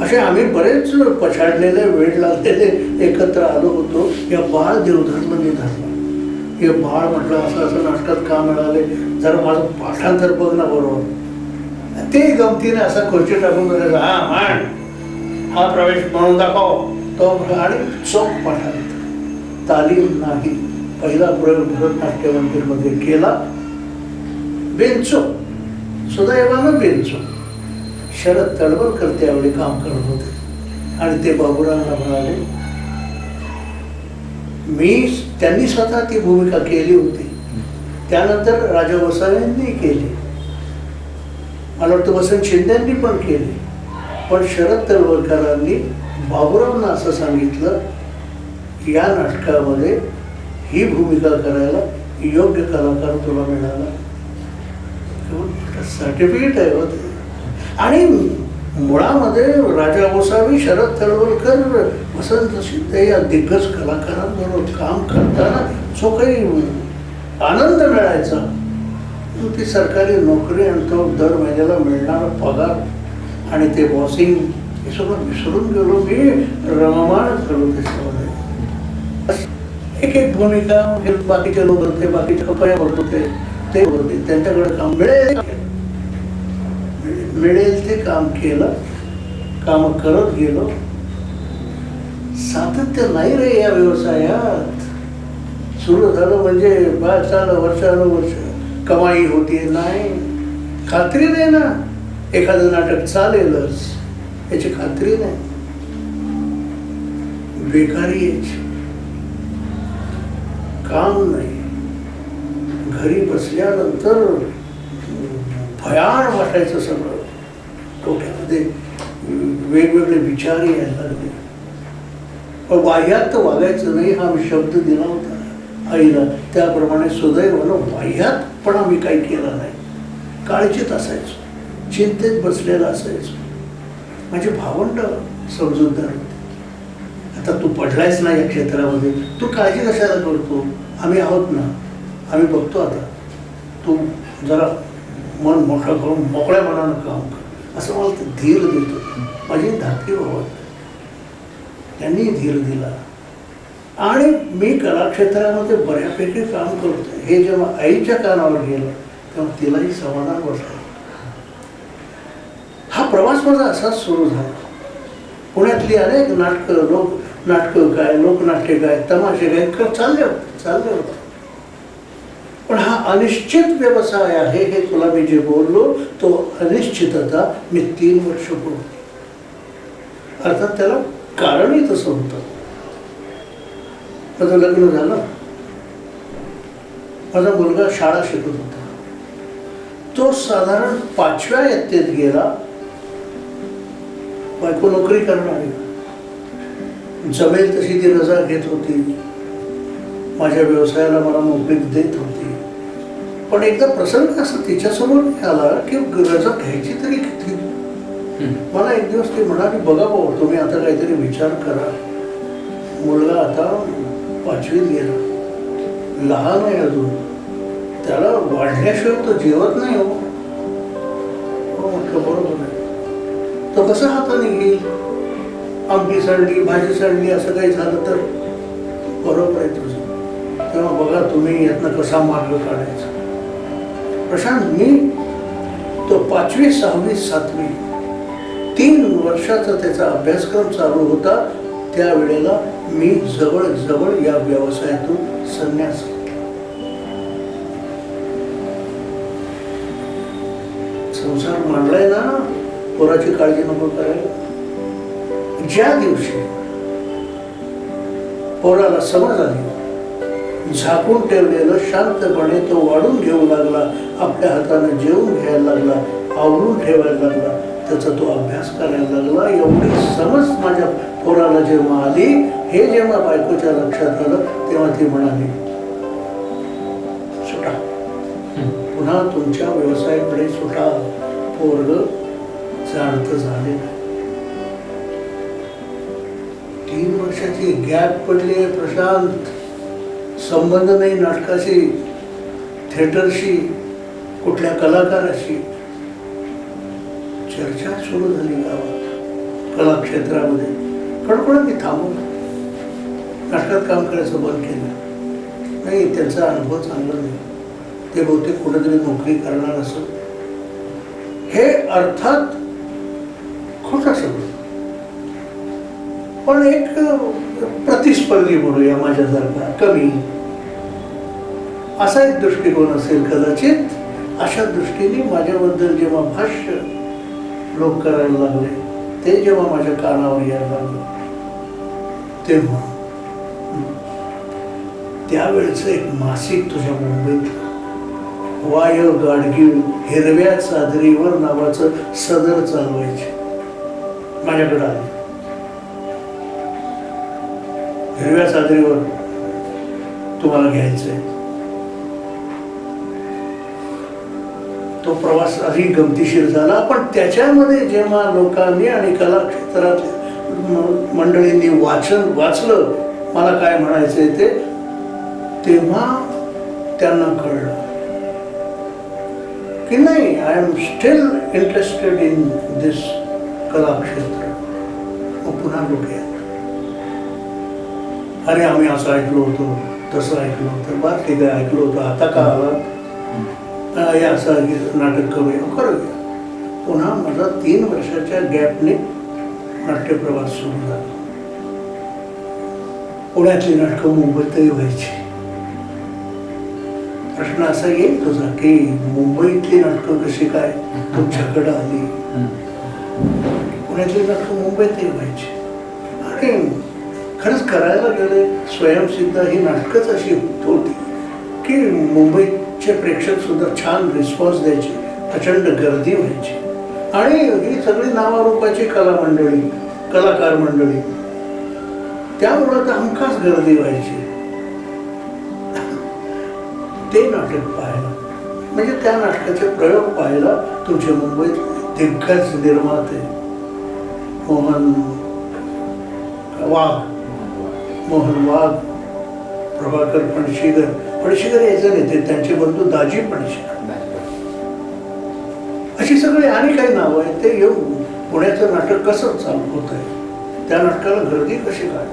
असे आम्ही बरेच पछाडलेले, वेळ लागलेले एकत्र आलो होतो. या बाळ देवधरला मी धरला. हे बाळ म्हटलं असं असं नाटकात का मिळाले, जरा माझं पाठांतर बघ ना बरोबर. ते गमतीने असा खुर्ची टाकून बघायचा. हा मान, हा प्रवेश म्हणून दाखव तो. आणि चोख पाठांतर. तालीम नाही. पहिला प्रयोग भरतनाट्य मंदिरमध्ये केला. बेंचो, सुदैवानं बेंचो. शरद तळवलकर त्यावेळी काम करत होते आणि ते बाबूरावांना म्हणाले, त्यांनी स्वतः ती भूमिका केली होती. त्यानंतर राजा वसाव्यांनी केली. मला वाटतं वसंत शिंदेंनी पण केली. पण शरद तळवलकरांनी बाबूरावांना असं सांगितलं, या नाटकामध्ये ही भूमिका करायला योग्य कलाकार तुला मिळाला. सर्टिफिकेट आहे होते. आणि मुळामध्ये राजा गोसावी, शरद तळवलकर, वसंत शिंदे या दिग्गज कलाकारांबरोबर काम करताना जो काही आनंद मिळायचा, ती सरकारी नोकरी आणि तो दर महिन्याला मिळणारा पगार आणि ते बॉसिंग, हे सगळं विसरून गेलो मी. रममाण झालो त्याच्यामध्ये. एक एक भूमिका बाकीचे लोक होते, बाकीचे कपड्या करत होते, ते होते. त्यांच्याकडे काम मिळेल ते काम केलं. काम करत गेलो. सातत्य नाही रे या व्यवसायात. सुरू झालं म्हणजे बस झालं, वर्षानुवर्ष कमाई होती नाही. खात्री नाही ना, एखादं नाटक चालेलच याची खात्री नाही. बेकारी याची, काम नाही. घरी बसल्यानंतर भयान वाटायचं सगळं. डोक्यामध्ये वेगवेगळे विचार यायला लागले. पण वाह्यात वागायचं नाही हा मी शब्द दिला होता आईला, त्याप्रमाणे सुदैवानं वाह्यातपणा मी काही केला नाही. काळजीत असायचो, चिंतेत बसलेला असायचो. माझे भावंड समजूतदार होते. आता तू पडलायस ना या क्षेत्रामध्ये, तू काळजी कशाला करतो, आम्ही आहोत ना, आम्ही बघतो. आता तू जरा मन मोठं करून मोकळ्या मनानं काम कर, असं मला ते धीर देतो. माझी धाकटी भाव त्यांनी धीर दिला. आणि मी कलाक्षेत्रामध्ये बऱ्यापैकी काम करतो हे जेव्हा आईच्या कानावर गेलं तेव्हा तिलाही समाधान बसलं. हा प्रवास माझा असाच सुरू झाला. पुण्यातली अनेक नाटकं काय, लोकनाट्य काय, तमाशे काय चालले होते. पण हा अनिश्चित व्यवसाय आहे हे तुला मी जे बोललो, तो अनिश्चितता मी 3 वर्ष पूर्ण. अर्थात त्याला कारणही तसं होतं. माझं लग्न झालं, माझा मुलगा शाळा शिकत होता. तो साधारण 5व्या इयत्तेत गेला. बायको नोकरी करणारी, जमेल तशी ती रजा घेत होती, माझ्या व्यवसायाला मला मोकळीक देत होती. पण एकदा प्रसंग असं तिच्यासमोर आला की रजा घ्यायची तरी किती. मला एक दिवस ती म्हणाली, बघा भाऊ तुम्ही आता काहीतरी विचार करा, मुलगा आता 5वीत गेला, लहान आहे अजून, त्याला वाढल्याशिवाय तो जेवत नाही. हो म्हटलं बरोबर आहे. तो कसं हाताने घेईल, आमटी सडली, भाजी सडली, असं काही झालं तर. बरोबर आहे तुझं, तेव्हा बघा तुम्ही यातनं कसा मार्ग काढायचा. प्रशांत, मी तो 5वी, 6वी, 7वी 3 वर्षाचा त्याचा अभ्यासक्रम चालू होता. त्यावेळेला मी जवळ या व्यवसायातून संन्यास घेतला. संसार मांडलाय ना, पोराची काळजी नको करायला. ज्या दिवशी पोराला समज आली, झाकून ठेवलेलं शांतपणे तो वाढून घेऊ लागला, आपल्या हाताने जेवून घ्यायला लागला, आवरून ठेवायला लागला, त्याचा तो अभ्यास करायला लागला. एवढी समज माझ्या पोराला जेव्हा आली, हे जेव्हा बायकोच्या लक्षात आलं, तेव्हा ती म्हणाली, सुटा, पुन्हा तुमच्या व्यवसायाकडे सुटा, पोरग जाणतं झाले. 3 वर्षाची गॅप पडली आहे प्रशांत. संबंध नाही नाटकाशी, थिएटरशी, कुठल्या कलाकाराशी. चर्चा सुरू झाली गावात, कलाक्षेत्रामध्ये. कडकडून मी थांबवलं, नाटकात काम करायचं बंद केलं. नाही, त्यांचा अनुभव चांगला नाही, ते बहुतेक कुठेतरी नोकरी करणार असं. हे अर्थात खोटं सगळं, पण एक प्रतिस्पर्धी म्हणूया माझ्यासारखा कमी, असा एक दृष्टिकोन असेल कदाचित. अशा दृष्टीने माझ्याबद्दल जेव्हा भाष्य लोक करायला लागले, ते जेव्हा माझ्या कानावर यायला लागलं, तेव्हा त्यावेळेचं एक मासिक तुझ्या मुंबईत, वाय गाडगी हिरव्या चादरीवर नावाचं सदर चालवायचे, माझ्याकडे आले. हिरव्या चादरीवर तुम्हाला घ्यायचंय. तो प्रवास अधिक गमतीशीर झाला. पण त्याच्यामध्ये जेव्हा लोकांनी आणि कला क्षेत्रातल्या मंडळींनी वाचलं मला काय म्हणायचंय ते, तेव्हा त्यांना कळलं की नाही, I am still interested in this कला क्षेत्र. मग पुन्हा लोक येतात, अरे आम्ही असं ऐकलो होतो, तसं ऐकलं होतं, बरं ठीक आहे ऐकलो होतं, आता का आला, हे असं नाटक करूया, करूया. पुन्हा माझा 3 वर्षाच्या गॅपने नाट्यप्रवास सुरू झाला. पुण्यातली नाटकं मुंबईतही व्हायची. प्रश्न असा येईल तुझा की मुंबईतली नाटकं कशी काय तुमच्याकडे आली. पुण्यातली नाटकं मुंबईतही व्हायची. आणि खरंच करायला गेले स्वयंसिद्ध ही नाटकच अशी होती की मुंबईचे प्रेक्षक सुद्धा छान रिस्पॉन्स द्यायचे. प्रचंड गर्दी व्हायची आणि ही सगळी नावारूपाची मंडळी, कलाकार मंडळी, त्यामुळं तर हमखास गर्दी व्हायची ते नाटक पाहायला. म्हणजे त्या नाटकाचे प्रयोग पाहायला तुमचे मुंबईत दिग्गज निर्माते मोहन वाघ, प्रभाकर पणशीकर यायचे नेते, त्यांचे बंधू दाजी पणशीकर, अशी सगळी आणि काही नावं आहेत. ते येऊन पुण्याचं नाटक कसं चालू होत आहे, त्या नाटकाला गर्दी कशी काय,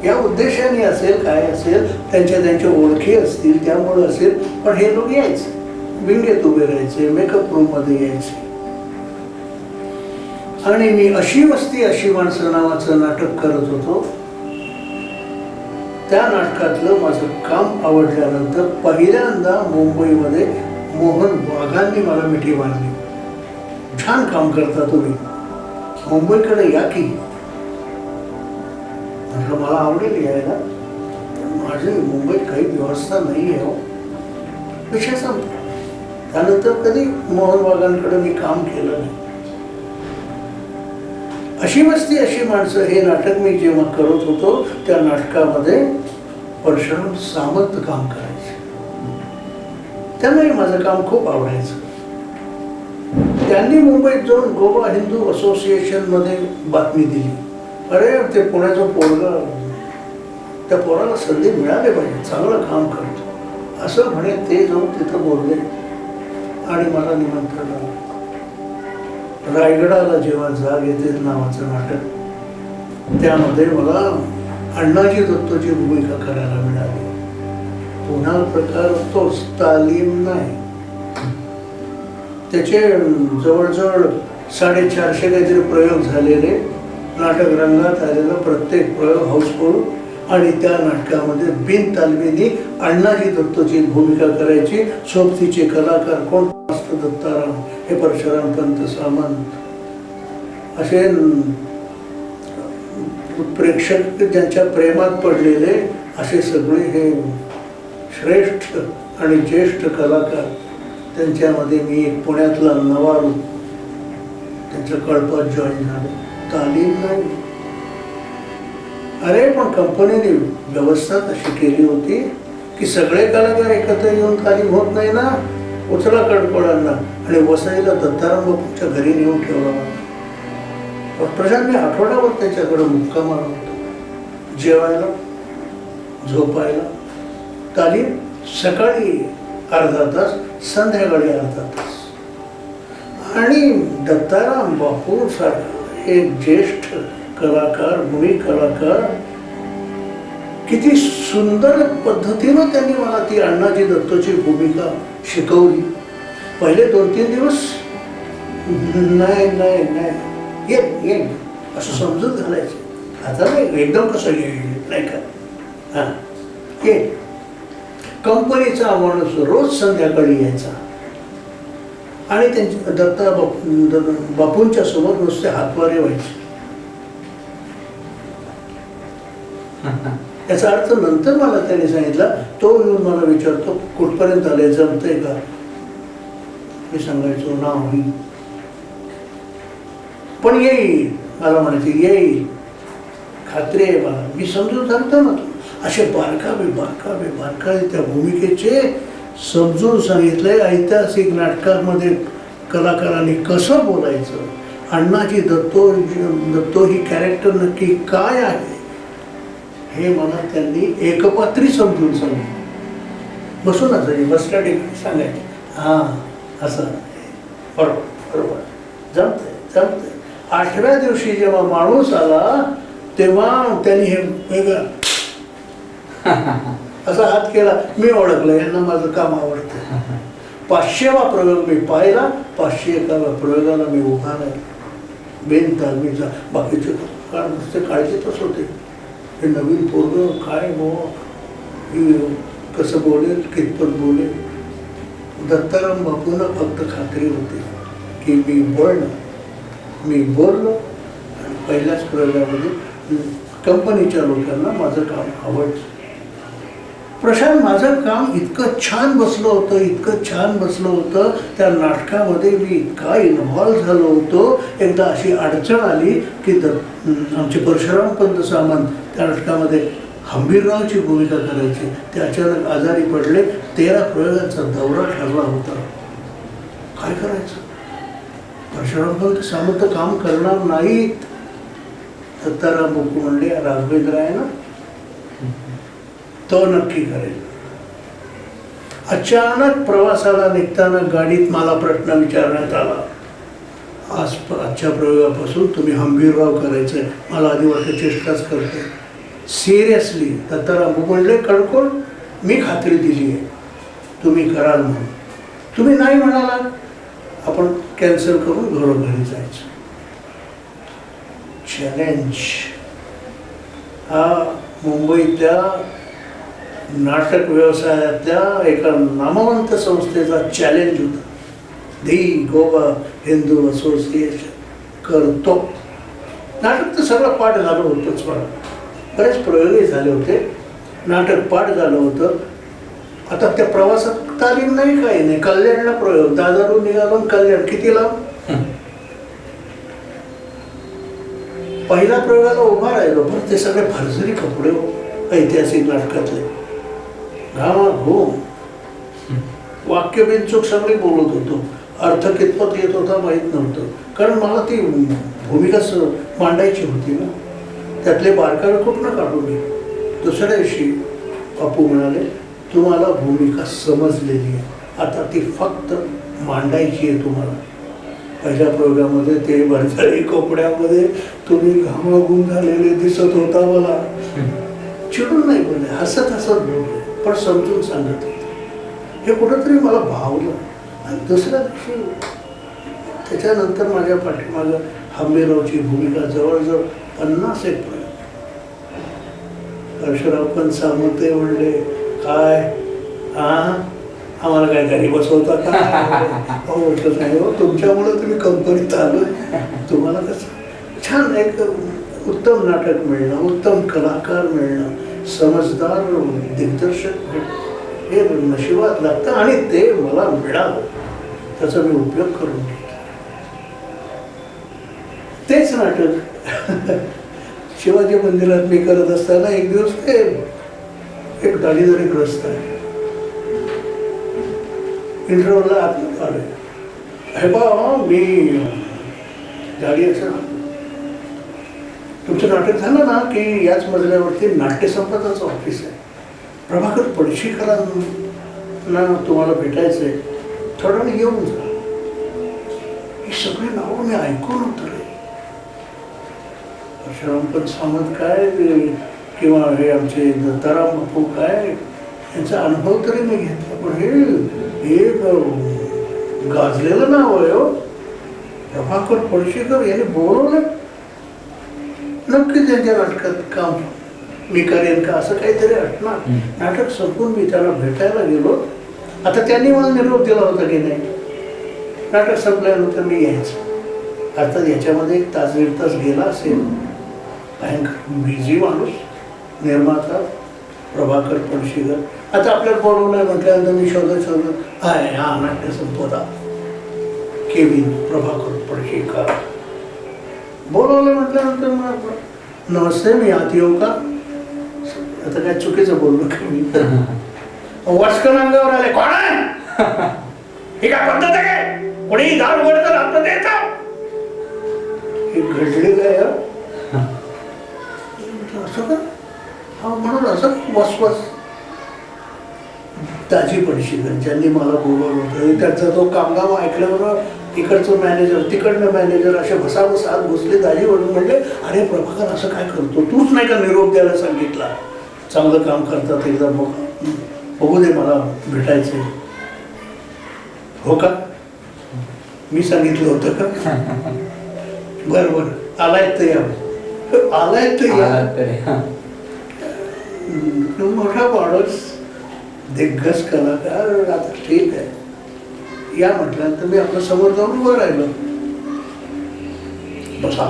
या उद्देशाने असेल काय असेल, त्यांच्या ओळखी असतील त्यामुळे असेल, पण हे लोक यायचे, विंगेत उभे राहायचे, मेकअप रूम मध्ये यायचे. आणि मी अशी वस्ती अशी माणसं नावाचं नाटक करत होतो. त्या नाटकातलं माझं काम आवडल्यानंतर पहिल्यांदा मुंबईमध्ये मोहन वाघांनी मला मिठी मारली, छान काम करता तुम्ही, मुंबईकडे या की. म्हटलं मला आवडेल यायला, माझी मुंबईत काही व्यवस्था नाही आहे हो, विषय संपला. त्यानंतर कधी मोहन वाघांकडे मी काम केलं नाही. अशी वस्ती अशी माणसं हे नाटक मी जेव्हा करत होतो त्या नाटकामध्ये परशुराम सामंत काम करायचे. त्यांनाही माझं काम खूप आवडायचं. त्यांनी मुंबईत जाऊन गोवा हिंदू असोसिएशन मध्ये बातमी दिली, अरे ते पुण्याचं पोरगा, त्या पोराला संधी मिळाली पाहिजे, चांगलं काम करतो असं म्हणे. ते जाऊन तिथं बोलले आणि मला निमंत्रण आलं. रायगडाला जेव्हा जाग येते नावाचं नाटक, त्यामध्ये मला अण्णाजी दत्तोची भूमिका करायला मिळाली. पुन्हा प्रकार तोच, तालीम नाही. त्याचे जवळजवळ 450 काहीतरी प्रयोग झालेले, नाटक रंगात आलेलं, प्रत्येक प्रयोग हाऊसफुल. आणि त्या नाटकामध्ये बिनतालमीनी अण्णाजी दत्तोची भूमिका करायची. सोबतीचे कलाकार कोण, दत्ताराम, हे परशुराम पंत सामंत, असे प्रेक्षक ज्यांच्या प्रेमात पडलेले असे सगळे हे श्रेष्ठ आणि ज्येष्ठ कलाकार. त्यांच्यामध्ये मी एक पुण्यातला नवा रूप त्यांच्या कळपात जॉईन झालो. तालीम नाही, अरे पण कंपनीने व्यवस्था तशी केली होती की सगळे कलाकार एकत्र येऊन तालीम होत नाही ना, उचला कडपडांना. आणि वसईला दत्ताराम बापूच्या घरी नेऊन ठेवला. प्रशांतने आठवड्यावर त्याच्याकडे मुक्काम आला होता, जेवायला, झोपायला. तालीम सकाळी अर्धा तास, संध्याकाळी अर्धा तास. आणि दत्ताराम बापू सारखा एक ज्येष्ठ कलाकार, भूमी कलाकार, किती सुंदर पद्धतीनं त्यांनी मला ती अण्णाजी दत्तोची भूमिका शिकवली. पहिले 2-3 दिवस नाही नाही नाही ये असं समजून घालायचे. आता नाही, एकदम कसं येईल नाही का, हा ये. कंपनीचा माणूस रोज संध्याकाळी यायचा आणि त्यांच्या दत्ता बापूंच्या सोबत नुसते हातवारे व्हायचे. याचा अर्थ नंतर मला त्याने सांगितला, तो येऊन मला विचारतो कुठपर्यंत आले, जमतंय का. मी सांगायचो ना होईल, पण येईल. मला म्हणायचे येईल, खात्री आहे मला, मी समजून सांगतो ना. तू असे बारकावे त्या भूमिकेचे समजून सांगितलंय. ऐतिहासिक नाटकामध्ये कलाकारांनी कसं बोलायचं, अण्णाजी दत्तो ही कॅरेक्टर नक्की काय आहे हे मला त्यांनी एकपात्री समजून सांगितलं. बसून असायचे, बसल्या ठिकाणी सांगायचे, हा असं बरोबर जमतंय. 8व्या दिवशी जेव्हा माणूस आला तेव्हा त्यांनी हे वेगळं असा हात केला. मी ओळखलं, यांना माझं काम आवडतं. 500वा प्रयोग मी पाहिला. 501 प्रयोगाला मी उभा राहिला बेनतालमीचा. बाकीचे नुसते काळजीतच होते, हे नवीन पोरगं काय कसं बोलेल, कितपत बोलेल. दत्ताराम बापूंना फक्त खात्री होती की मी बोललो आणि पहिल्याच प्रयोगामध्ये कंपनीच्या लोकांना माझं काम आवडलं. प्रशांत, माझं काम इतकं छान बसलं होतं, इतकं छान बसलं होतं, त्या नाटकामध्ये मी इतका इन्व्हॉल्व झालो होतो. एकदा अशी अडचण आली की आमचे परशुराम पंत सामंत त्या नाटकामध्ये हंबीररावची भूमिका करायची. ते अचानक आजारी पडले. 13 प्रयोगांचा दौरा ठरला होता. काय करायचं? परशुराम पंत सामंत काम करणार नाहीत. दत्ताराम बुक म्हणले, राघवेंद्र आहे ना, तो नक्की करेल. अचानक प्रवासाला निघताना गाडीत मला प्रश्न विचारण्यात आला, आजच्या प्रयोगापासून तुम्ही हंबीरराव करायचंय. मला आधी वाटतं चेष्टाच करते. सिरियसली दत्ताराम बुक म्हणले, कडकोड मी खात्री दिली आहे तुम्ही कराल म्हणून. तुम्ही नाही म्हणालात, आपण कॅन्सल करून घरोघरी जायचं. चॅलेंज हा मुंबईतल्या नाटक व्यवसायातल्या एका नामवंत संस्थेचा चॅलेंज होता. दी गोवा हिंदू असोसिएशन करतो. नाटक तर सगळं पाठ झालं होतंच. मला बरेच प्रयोगही झाले होते. नाटक पाठ झालं होतं. आता त्या प्रवासात तालीम नाही, काही नाही. कल्याणला प्रयोग, दादरून निघालो. कल्याण किती लांब. पहिल्या प्रयोगाला उभा राहिलो, पण ते सगळे भरजरी कपडे ऐतिहासिक नाटकातले, घामाघूम, वाक्य बिनचूक सगळे बोलत होतो. अर्थ कितपत येत होता माहीत नव्हतं, कारण मला ती भूमिका मांडायची होती ना. त्यातले बारकावे कुठनं काढू मी. दुसऱ्या दिवशी बापू म्हणाले, तुम्हाला भूमिका समजलेली आहे, आता ती फक्त मांडायची आहे तुम्हाला. पहिल्या प्रयोगामध्ये ते भरजारी कपड्यामध्ये तुम्ही घामाघूम झालेले दिसत होता. मला चिडून नाही बोलले, हसत हसत बोलले, पण समजून सांगत होते. हे कुठंतरी मला भावलं. आणि दुसऱ्या दिवशी त्याच्यानंतर माझ्या पाठीमागं हंबीररावची भूमिका जवळजवळ 50 प्रयोग. परशुराम पंत सामंत म्हणले, काय आम्हाला काय घरी बसवता का? म्हटलं नाही हो, तुमच्यामुळे तुम्ही कंपनीत आलो. तुम्हाला कसं छान एक उत्तम नाटक मिळणं, उत्तम कलाकार मिळणं, समजदार दिग्दर्शक हे नशिबात लागतं. आणि ते मला मिळालं, त्याचा मी उपयोग करून घेतला. तेच नाटक शिवाजी मंदिरात मी करत असताना एक दिवस ते एक दाढीदारी ग्रस्त आहे, इंटरव्ह्यूला आत आले. हे बा मी गाडी असं, तुमचं नाटक झालं ना की याच मजल्यावरती नाट्य संपदाचं ऑफिस आहे, प्रभाकर पडशीकरांना तुम्हाला भेटायचंय, थोडं वेळ येऊन जा. ही सगळी नावं मी ऐकून होतं रे. परशुराम पंत सामंत काय किंवा हे आमचे दत्ताराम बापू काय, यांचा अनुभव तरी मी घेतला. पण हे गाजलेलं नाव आहे हो, प्रभाकर पडशीकर यांनी बोलवलं. नक्की त्यांच्या नाटकात काम मी करेन का असं काहीतरी असणार. नाटक संपून मी त्याला भेटायला गेलो. आता त्यांनी मला निरोप दिला होता की नाही, नाटक संपल्यानंतर मी यायचं. अर्थात याच्यामध्ये 1 तास 1.5 तास गेला असेल. भयंकर बिझी माणूस, निर्माता प्रभाकर पडशीकर. आता आपल्याला बोलवलं म्हटल्यानंतर मी शोधत आहे, हा नाट्य संपदा केविन प्रभाकर पडशीकर. बोलवलं म्हटल्यानंतर मग नमस्ते, मी आत येऊ का? आता काय चुकीचं बोललो का मी? वाचकन अंगावर आले, कोण आहे? ही काय पद्धत आहे काय? कोणी दार उघडतं राहतं द्यायचं? हे घडलेलं आहे असं का? हा म्हणून असं वसवस. दाजी पडशीकर ज्यांनी मला बोलवलं होतं, त्यांचा तो कामगाम ऐकल्यावर इकडचं मॅनेजर तिकडनं मॅनेजर असे भसाभस आत घुसले. दाजी वडून म्हणले, अरे प्रभाकर असं काय करतो, तूच नाही का निरोप द्यायला सांगितला? चांगलं काम करतात, एकदा बघू दे, मला भेटायचंय. हो का, मी सांगितलं होतं का? बरं बरं, आलायत तर या. आलायत तर या. मोठा माणूस, दिग्गज कलाकार, आता ठीक आहे या म्हटल्यानंतर मी आपल्या समोर जाऊन उभं राहिलो. बसा.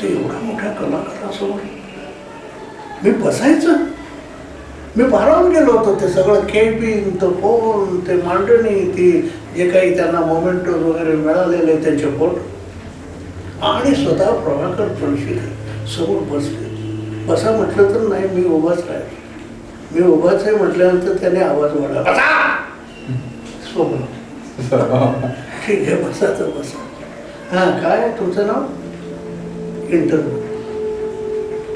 ते एवढा मोठ्या कलाकारासमोर मी बसायचं? मी भारावून गेलो होतो. ते सगळं केबिन, तो फोन, ते मांडणी, ती जे काही त्यांना मोमेंट वगैरे मिळालेले त्यांचे फोटो, आणि स्वतः प्रभाकर पणशीकर समोर बसले. बसा म्हटलं तर नाही, मी उभाच राहील. मी उभाच आहे म्हटल्यानंतर त्याने आवाज वाढला, बसा. सोबत ठीक आहे, बसा तर बसा. हां, काय तुमचं नाव? इंटरव्ह्यू.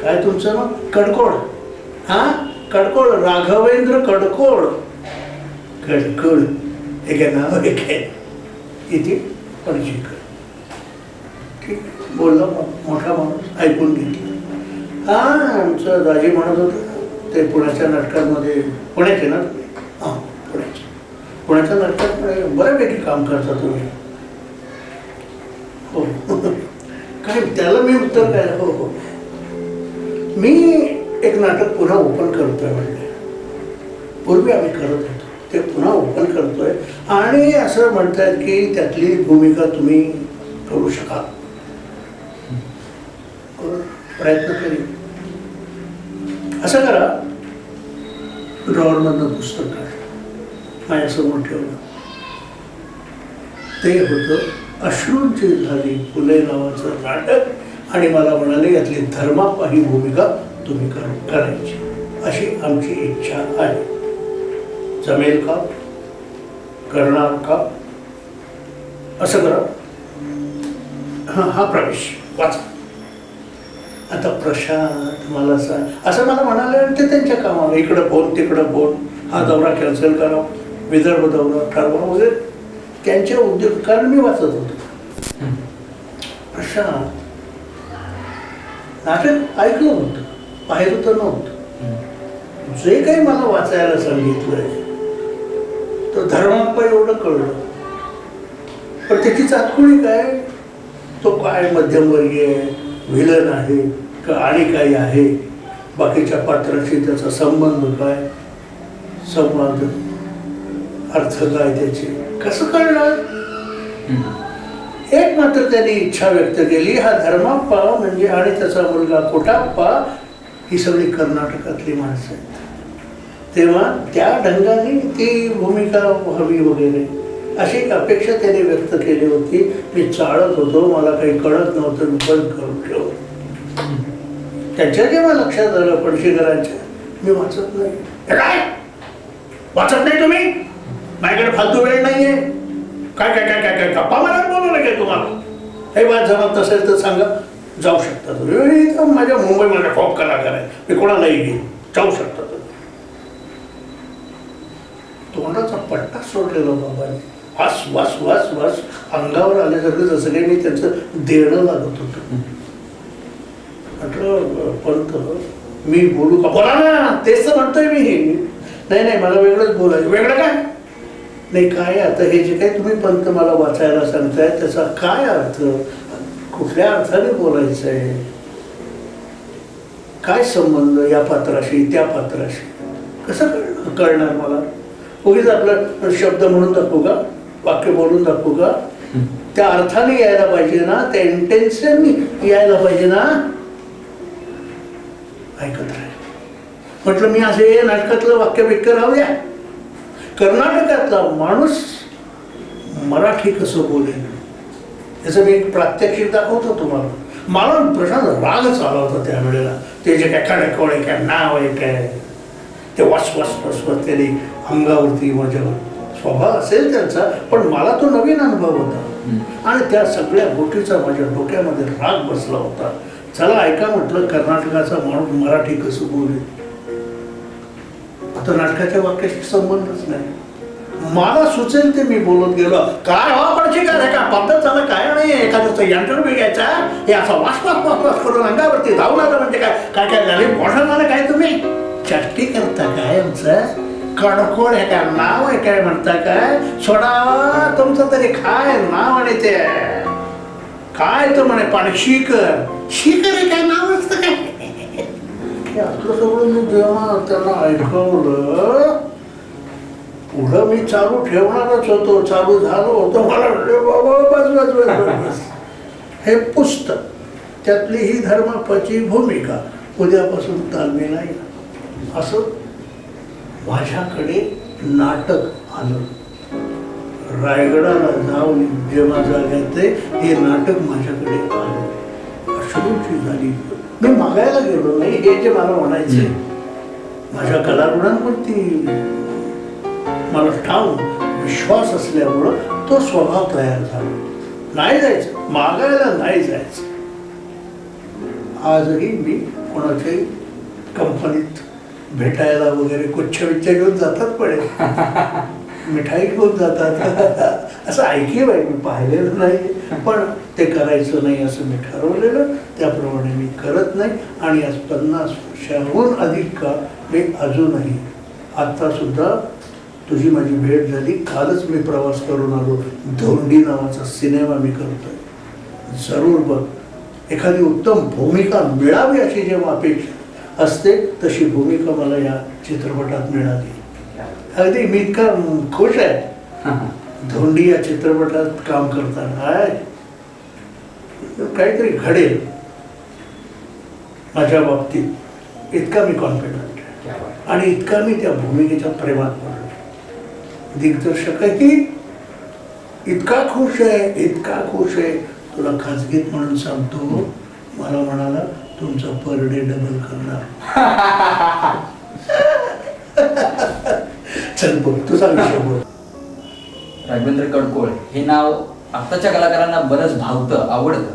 काय तुमचं नाव? कडकोड. हां, कडकोड, राघवेंद्र कडकोड. कडकोड हे काय नाव आहे काय? किती? पणशीकर. ठीक, बोलला मोठा माणूस, ऐकून घेतलं. हां, आमचं दाजी म्हणत होतं ते पुण्याच्या नाटकांमध्ये, पुण्याचे ना? हां, पुण्याच्या नाटकात बऱ्यापैकी काम करता तुम्ही. हो काय त्याला मी उत्तर काय? हो हो, मी एक नाटक पुन्हा ओपन करतोय म्हणले. पूर्वी आम्ही करत होतो ते पुन्हा ओपन करतोय, आणि असं म्हणतायत की त्यातली भूमिका तुम्ही करू शकाल. प्रयत्न करीन. असं करा, ड्रॉवरमधनं पुस्तक काढ, माझ्यासमोर ठेवलं. ते होतं अश्रूंची झाली फुले नावाचं नाटक, आणि मला म्हणाले यातली धर्माप्पा ही भूमिका तुम्ही करायची, अशी आमची इच्छा आहे. जमेल का? करणार का? असं करा. हां, हा प्रवेश वाचा. आता प्रशांत मला सांग, असं मला म्हणाले, आणि ते त्यांच्या कामाला इकडं फोन तिकडं फोन, हा दौरा कॅन्सल करा, विदर्भ दौरा ठरवा वगैरे त्यांच्या उद्योग, कारण मी वाचत होतो. प्रशांत नाटक ऐकलं होतं, पाहिलं तर नव्हतं. जे काही मला वाचायला सांगितलंय तो धर्माप्पा एवढं कळलं, पण त्याची चाचकुळी काय? तो काय मध्यमवर्गीय आहे, व्हिलन आहे का आणि काही आहे, बाकीच्या पात्राशी त्याचा संबंध काय, संवाद, अर्थ काय त्याचे, कसं कळणार? एक मात्र त्यांनी इच्छा व्यक्त केली, हा धर्माप्पा म्हणजे आणि त्याचा मुलगा कोटाप्पा ही सगळी कर्नाटकातली माणसं आहेत, तेव्हा त्या ढंगाने ती भूमिका हवी वगैरे अशी एक अपेक्षा त्याने व्यक्त केली होती. मी चाळत होतो, मला काही कळत नव्हतं, मी बंद करून ठेवलं. त्यांच्या जेव्हा लक्षात आलं पणशीकरांच्या, मी वाचत नाही. काय वाचत नाही तुम्ही? माझ्याकडे फालतू वेळ नाहीये. काय काय काय काय काय गप्पा मला बोलवलं काय तुम्हाला? हे बात जमत नसेल तर सांगा, जाऊ शकता तुम्ही. माझ्या मुंबईमध्ये खूप कलाकार आहे, मी कोणालाही घेईन, जाऊ शकता तुम्ही. तोंडाचा पट्टा सोडलेला बाबांनी, वास वास वास वास अंगावर आल्यासारखं, जसं काही मी त्यांचं देणं लागत होतं. म्हटलं पंत मी बोलू का? बोला ना, तेच तर म्हणतोय मी. नाही नाही, मला वेगळंच बोलायचं. वेगळं काय? नाही काय, आता हे जे काही तुम्ही पंत मला वाचायला सांगताय त्याचा काय अर्थ, कुठल्या अर्थाने बोलायचं आहे, काय संबंध या पात्राशी त्या पात्राशी, कसं कळणार मला? उगीच आपलं शब्द म्हणून दाखवू का, वाक्य बोलून दाखवू का? त्या अर्थाने यायला पाहिजे ना, त्या इंटेन्शननी यायला पाहिजे ना. ऐकत राहील. म्हटलं मी असे नाटकातलं वाक्य बिक्य राहू द्या, कर्नाटकातला माणूस मराठी कसं बोलेल याचं मी एक प्रात्यक्षिक दाखवतो तुम्हाला. मला प्रशांत रागच आला होता त्यावेळेला. ते जे काय खडकोळे काय नाव आहे काय, ते वस वस वस वस त्याने अंगावरती, माझ्यावर स्वभाव असेल त्यांचा, पण मला तो नवीन अनुभव होता, आणि त्या सगळ्या गोष्टीचा माझ्या डोक्यामध्ये राग बसला होता. चला ऐका म्हटलं, कर्नाटकाचा माणूस मराठी कसं बोलेल. आता नाटकाच्या वाक्याशी संबंधच नाही, मला सुचेल ते मी बोलत गेलो. काय हो पणशीकर, हे का पद्धत झालं काय नाही, एखाद्याचा इंटरव्ह्यू घ्यायचा, हे असा वास वास वास वास करून अंगावरती धावून आलं म्हणजे काय काय काय झाले, मोठं झालं काय तुम्ही? चट्टी करता काय आमचं? कडकोड हे काय नाव आहे काय म्हणता काय? सोडा तुमचं तरी काय नाव, आणि ते काय तर म्हणे पणशीकर. शिकर हे काय नाव असतं काय? आपलं सगळं मी जेव्हा त्यांना ऐकवलं, पुढं मी चालू ठेवणारच होतो, चालू झालो होतो. मला बाबा हे पुस्तक, त्यातली ही धर्माप्पाची भूमिका उद्यापासून तालमी नाही, असं माझ्याकडे नाटक आलं. रायगडाला जाऊन जेव्हा जाग्यात हे नाटक माझ्याकडे आलं. अश्रूची झाली. मी मागायला गेलो नाही, हे जे मला म्हणायचे माझ्या कलागुणांवरती मला ठाम विश्वास असल्यामुळं तो स्वभाव तयार झाला. नाही जायचं, मागायला नाही जायचं. आजही मी कोणाच्याही कंपनीत भेटायला वगैरे गुच्छ घेऊन जातात, पण मिठाई घेऊन जातात असं ऐकलं आहे मी, पाहिलेलं नाही. पण ते करायचं नाही असं मी ठरवलेलं, त्याप्रमाणे मी करत नाही. आणि आज 50 वर्षाहून अधिक काळ मी अजूनही, आता सुद्धा तुझी माझी भेट झाली, कालच मी प्रवास करून आलो. धोंडी नावाचा सिनेमा मी करतोय, जरूर बघ. एखादी उत्तम भूमिका मिळावी अशी जेव्हा अपेक्षा असते, तशी भूमिका मला या चित्रपटात मिळाली. अगदी मी इतका खुश आहे धोंडी या चित्रपटात काम करताना. काहीतरी घडेल माझ्या बाबतीत, इतका मी कॉन्फिडंट आहे आणि इतका मी त्या भूमिकेच्या प्रेमात पडलो. दिग्दर्शकही इतका खुश आहे, इतका खुश आहे, तुला खाजगीत म्हणून सांगतो, मला म्हणाला तुमचा पर डे डबल करणार. चल बोल, तुझा विषय बोल. राघवेंद्र कडकोळ हे नाव आताच्या कलाकारांना बरंच भावतं, आवडतं.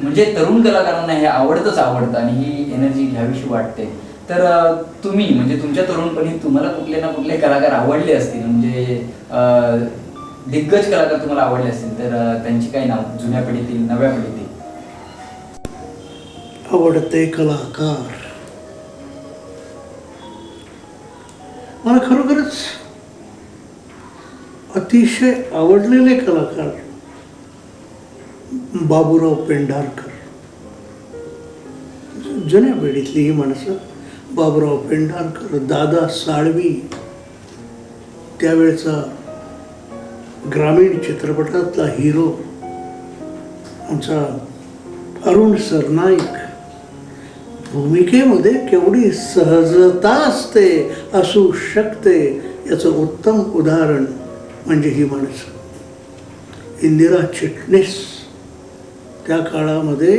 म्हणजे तरुण कलाकारांना हे आवडतंच आवडतं आणि ही एनर्जी घ्यावीशी वाटते. तर तुम्ही म्हणजे तुमच्या तरुणपणी तुम्हाला कुठले ना कुठले कलाकार आवडले असतील, म्हणजे दिग्गज कलाकार तुम्हाला आवडले असतील, तर त्यांची काही नाव जुन्या पिढीतील, नव्या पिढीतील? आवडते कलाकार मला खरोखरच अतिशय आवडलेले कलाकार बाबूराव पेंढारकर. जुन्या पिढीतली ही माणसं, बाबूराव पेंढारकर, दादा साळवी, त्यावेळचा ग्रामीण चित्रपटातला हिरो आमचा अरुण सरनाईक. भूमिकेमध्ये केवढी सहजता असते, असू शकते, याचं उत्तम उदाहरण म्हणजे ही माणसं. इंदिरा चिटणीस, त्या काळामध्ये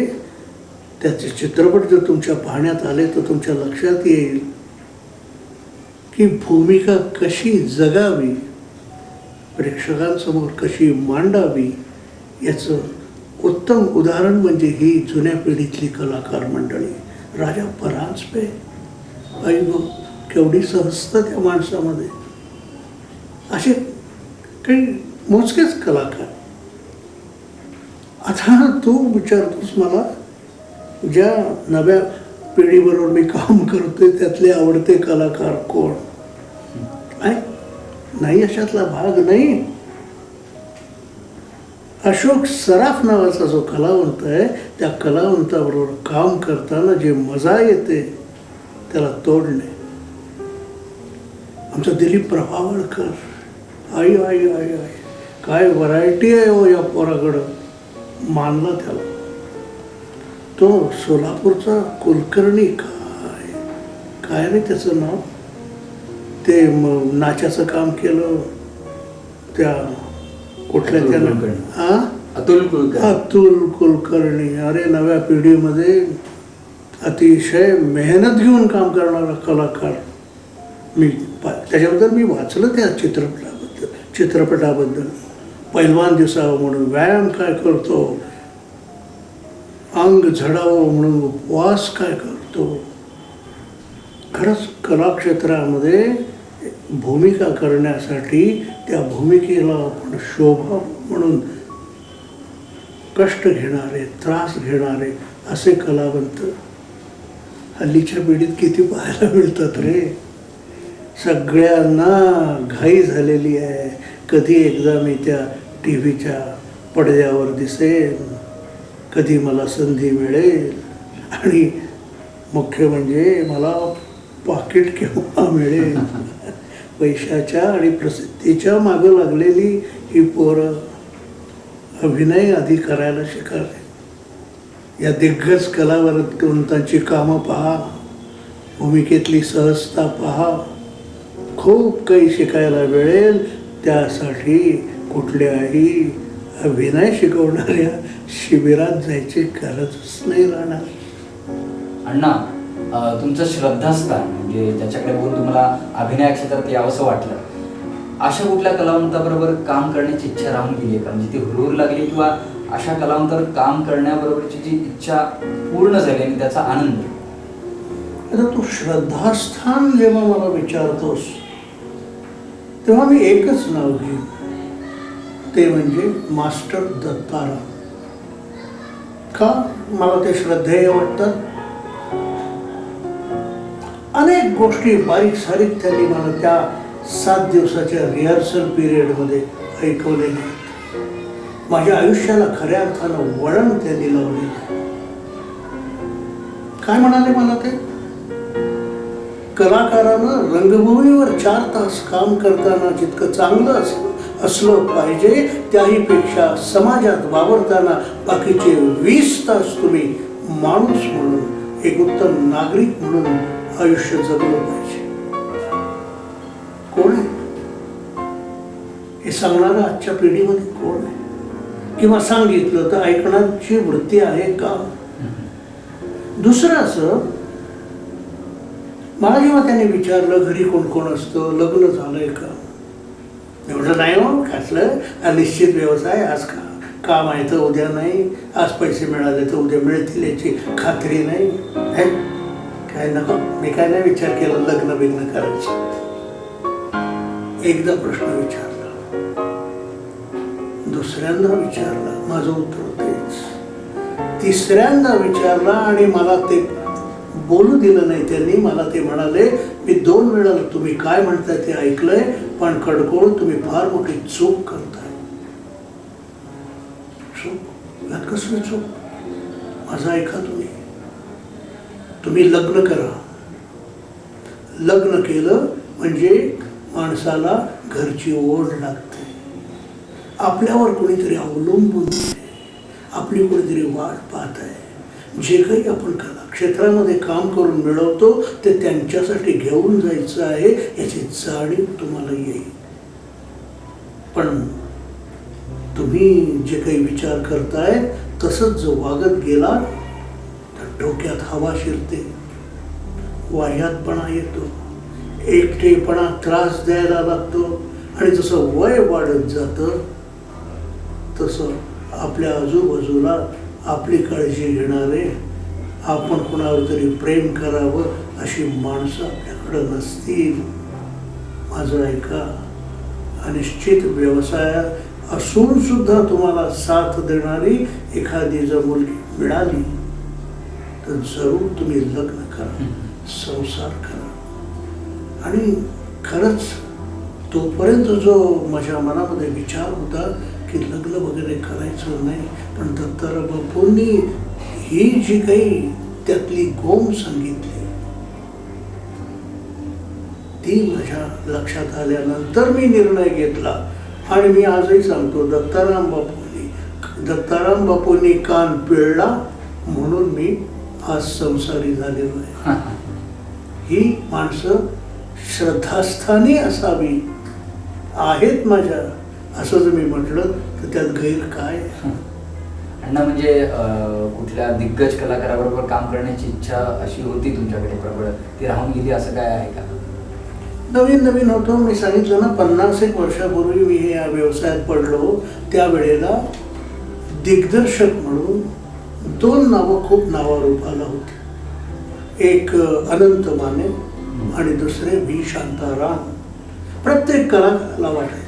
त्याचे चित्रपट जर तुमच्या पाहण्यात आले तर तुमच्या लक्षात येईल की भूमिका कशी जगावी, प्रेक्षकांसमोर कशी मांडावी, याचं उत्तम उदाहरण म्हणजे ही जुन्या पिढीतली कलाकार मंडळी. राजा परांजपे, आई गो, केवढी सहजता त्या माणसामध्ये. असे काही मोजकेच कलाकार. आता तू विचारतोस मला ज्या नव्या पिढीबरोबर मी काम करतोय त्यातले आवडते कलाकार कोण? नाही, अशातला भाग नाही. अशोक सराफ नावाचा जो कलावंत आहे, त्या कलावंताबरोबर काम करताना जे मजा येते त्याला तोड नाही. आमचा दिलीप प्रभावळकर, आई आई आई आई, काय व्हरायटी आहे हो या पोराकडं, मानला त्याला. तो सोलापूरचा कुलकर्णी, काय रे त्याचं नाव, ते नाचाचं काम केलं त्या कुठल्या त्याला, अतुल कुलकर्णी. अरे नव्या पिढीमध्ये अतिशय मेहनत घेऊन काम करणारा कलाकार. मी त्याच्याबद्दल मी वाचलं त्या चित्रपटाबद्दल. पैलवान दिसावं म्हणून व्यायाम काय करतो, अंग झडावं म्हणून उपवास काय करतो. खरंच कलाक्षेत्रामध्ये भूमिका करण्यासाठी त्या भूमिकेला आपण शोभा म्हणून कष्ट घेणारे, त्रास घेणारे असे कलावंत हल्लीच्या पिढीत किती पाहायला मिळतात रे. सगळ्यांना घाई झालेली आहे, कधी एकदा मी त्या टीव्हीच्या पडद्यावर दिसेल, कधी मला संधी मिळेल, आणि मुख्य म्हणजे मला पाकिट केव्हा मिळेल. पैशाच्या आणि प्रसिद्धीच्या मागं लागलेली ही पोरं अभिनय आधी करायला शिकावे. या दिग्गज कलावंतांची कामं पहा, भूमिकेतली सहजता पहा. खूप काही शिकायला मिळेल. त्यासाठी कुठल्याही अभिनय शिकवणाऱ्या शिबिरात जायची गरजच नाही राहणार. अण्णा, तुमचं श्रद्धास्थान म्हणजे ज्याच्याकडे बघून तुम्हाला अभिनय क्षेत्रात यावंसं वाटलं, अशा कुठल्या कलावंताबरोबर काम करण्याची इच्छा राहून गेली आहे का? म्हणजे ती हुरूर लागली किंवा अशा कलावंतावर काम करण्याबरोबरची जी इच्छा पूर्ण झाली आणि त्याचा आनंद? आता तू श्रद्धास्थान जेव्हा मला विचारतोस तेव्हा मी एकच नाव घेईन, ते म्हणजे मास्टर दत्ताराम. का मला ते श्रद्धेय वाटतात? अनेक गोष्टी बारीक सारीक त्यांनी मला त्या 7 दिवसाच्या रिहर्सल पिरियडमध्ये ऐकवलेल्या आहेत. माझ्या आयुष्याला खऱ्या अर्थानं वळण त्यांनी लावलेलं आहे. काय म्हणाले मला ते? कलाकारानं रंगभूमीवर 4 तास काम करताना जितकं चांगलं असलं पाहिजे, त्याहीपेक्षा समाजात वावरताना बाकीचे 20 तास तुम्ही माणूस म्हणून, एक उत्तम नागरिक म्हणून आयुष्य जगलं पाहिजे. कोण आहे हे सांगणारं? आजच्या पिढीमध्ये कोण आहे? किंवा सांगितलं तर ऐकण्याची वृत्ती आहे का? दुसरं असं, मला जेव्हा त्याने विचारलं घरी कोण कोण असतं, लग्न झालंय का, एवढं नाही हो, कसलं अनिश्चित व्यवसाय, आज काम आहे तर उद्या नाही, आज पैसे मिळाले तर उद्या मिळतील याची खात्री नाही. काय नको, मी काय नाही विचार केला लग्न बिग्न करायचं. एकदा प्रश्न विचारला, दुसऱ्यांदा विचारला, माझं उत्तर तेच. तिसऱ्यांदा विचारला आणि मला ते बोलू दिलं नाही त्यांनी. मला ते म्हणाले, मी 2 वेळा तुम्ही काय म्हणताय ते ऐकलंय, पण कडकोळ तुम्ही फार मोठी चूक करताय. चूक? यात कसली चूक? माझं ऐका तुम्ही. तुम्ही लग्न करा. लग्न केलं म्हणजे माणसाला घरची ओढ लागते, आपल्यावर कोणीतरी अवलंबून आहे, आपली कोणीतरी वाट पाहत आहे. जे काही आपण कला क्षेत्रामध्ये काम करून मिळवतो ते त्यांच्यासाठी घेऊन जायचं आहे याची जाणीव तुम्हाला येईल. पण तुम्ही जे काही विचार करताय तसंच जो वागत गेला तर डोक्यात हवा शिरते, वाह्यातपणा येतो, एकटेपणा त्रास द्यायला लागतो आणि जसं वय वाढत जातं तसं आपल्या आजूबाजूला आपली काळजी घेणारे, आपण कोणावर तरी प्रेम करावं अशी माणसं आपल्याकडे नसतील. माझं ऐका, अनिश्चित व्यवसायात असून सुद्धा तुम्हाला साथ देणारी एखादी जर मुलगी मिळाली तर जरूर तुम्ही लग्न करा, संसार करा. आणि खरंच तोपर्यंत जो माझ्या मनामध्ये विचार होता की लग्न वगैरे करायचं नाही, पण दत्ताराम बापूंनी ही जी काही त्यातली गोम सांगितली ती माझ्या लक्षात आल्यानंतर मी निर्णय घेतला. आणि मी आजही सांगतो, दत्ताराम बापूंनी कान पिळला म्हणून मी आज संसारी झालेलो आहे. ही माणसं श्रद्धास्थानी असावी, आहेत माझ्या, असं जर मी म्हटलं तर त्यात गैर काय? अण्णा, म्हणजे कुठल्या दिग्गज कलाकाराबरोबर काम करण्याची इच्छा अशी होती तुमच्याकडे प्रबळ, ती राहून गेली असं काय आहे का? नवीन होतो. मी सांगितलं ना, 50 वर्षापूर्वी मी या व्यवसायात पडलो. त्यावेळेला दिग्दर्शक म्हणून 2 नावं खूप नावारूपाला होती. एक अनंत माने आणि दुसरे व्ही शांताराम. प्रत्येक कलाकाराला वाटायचं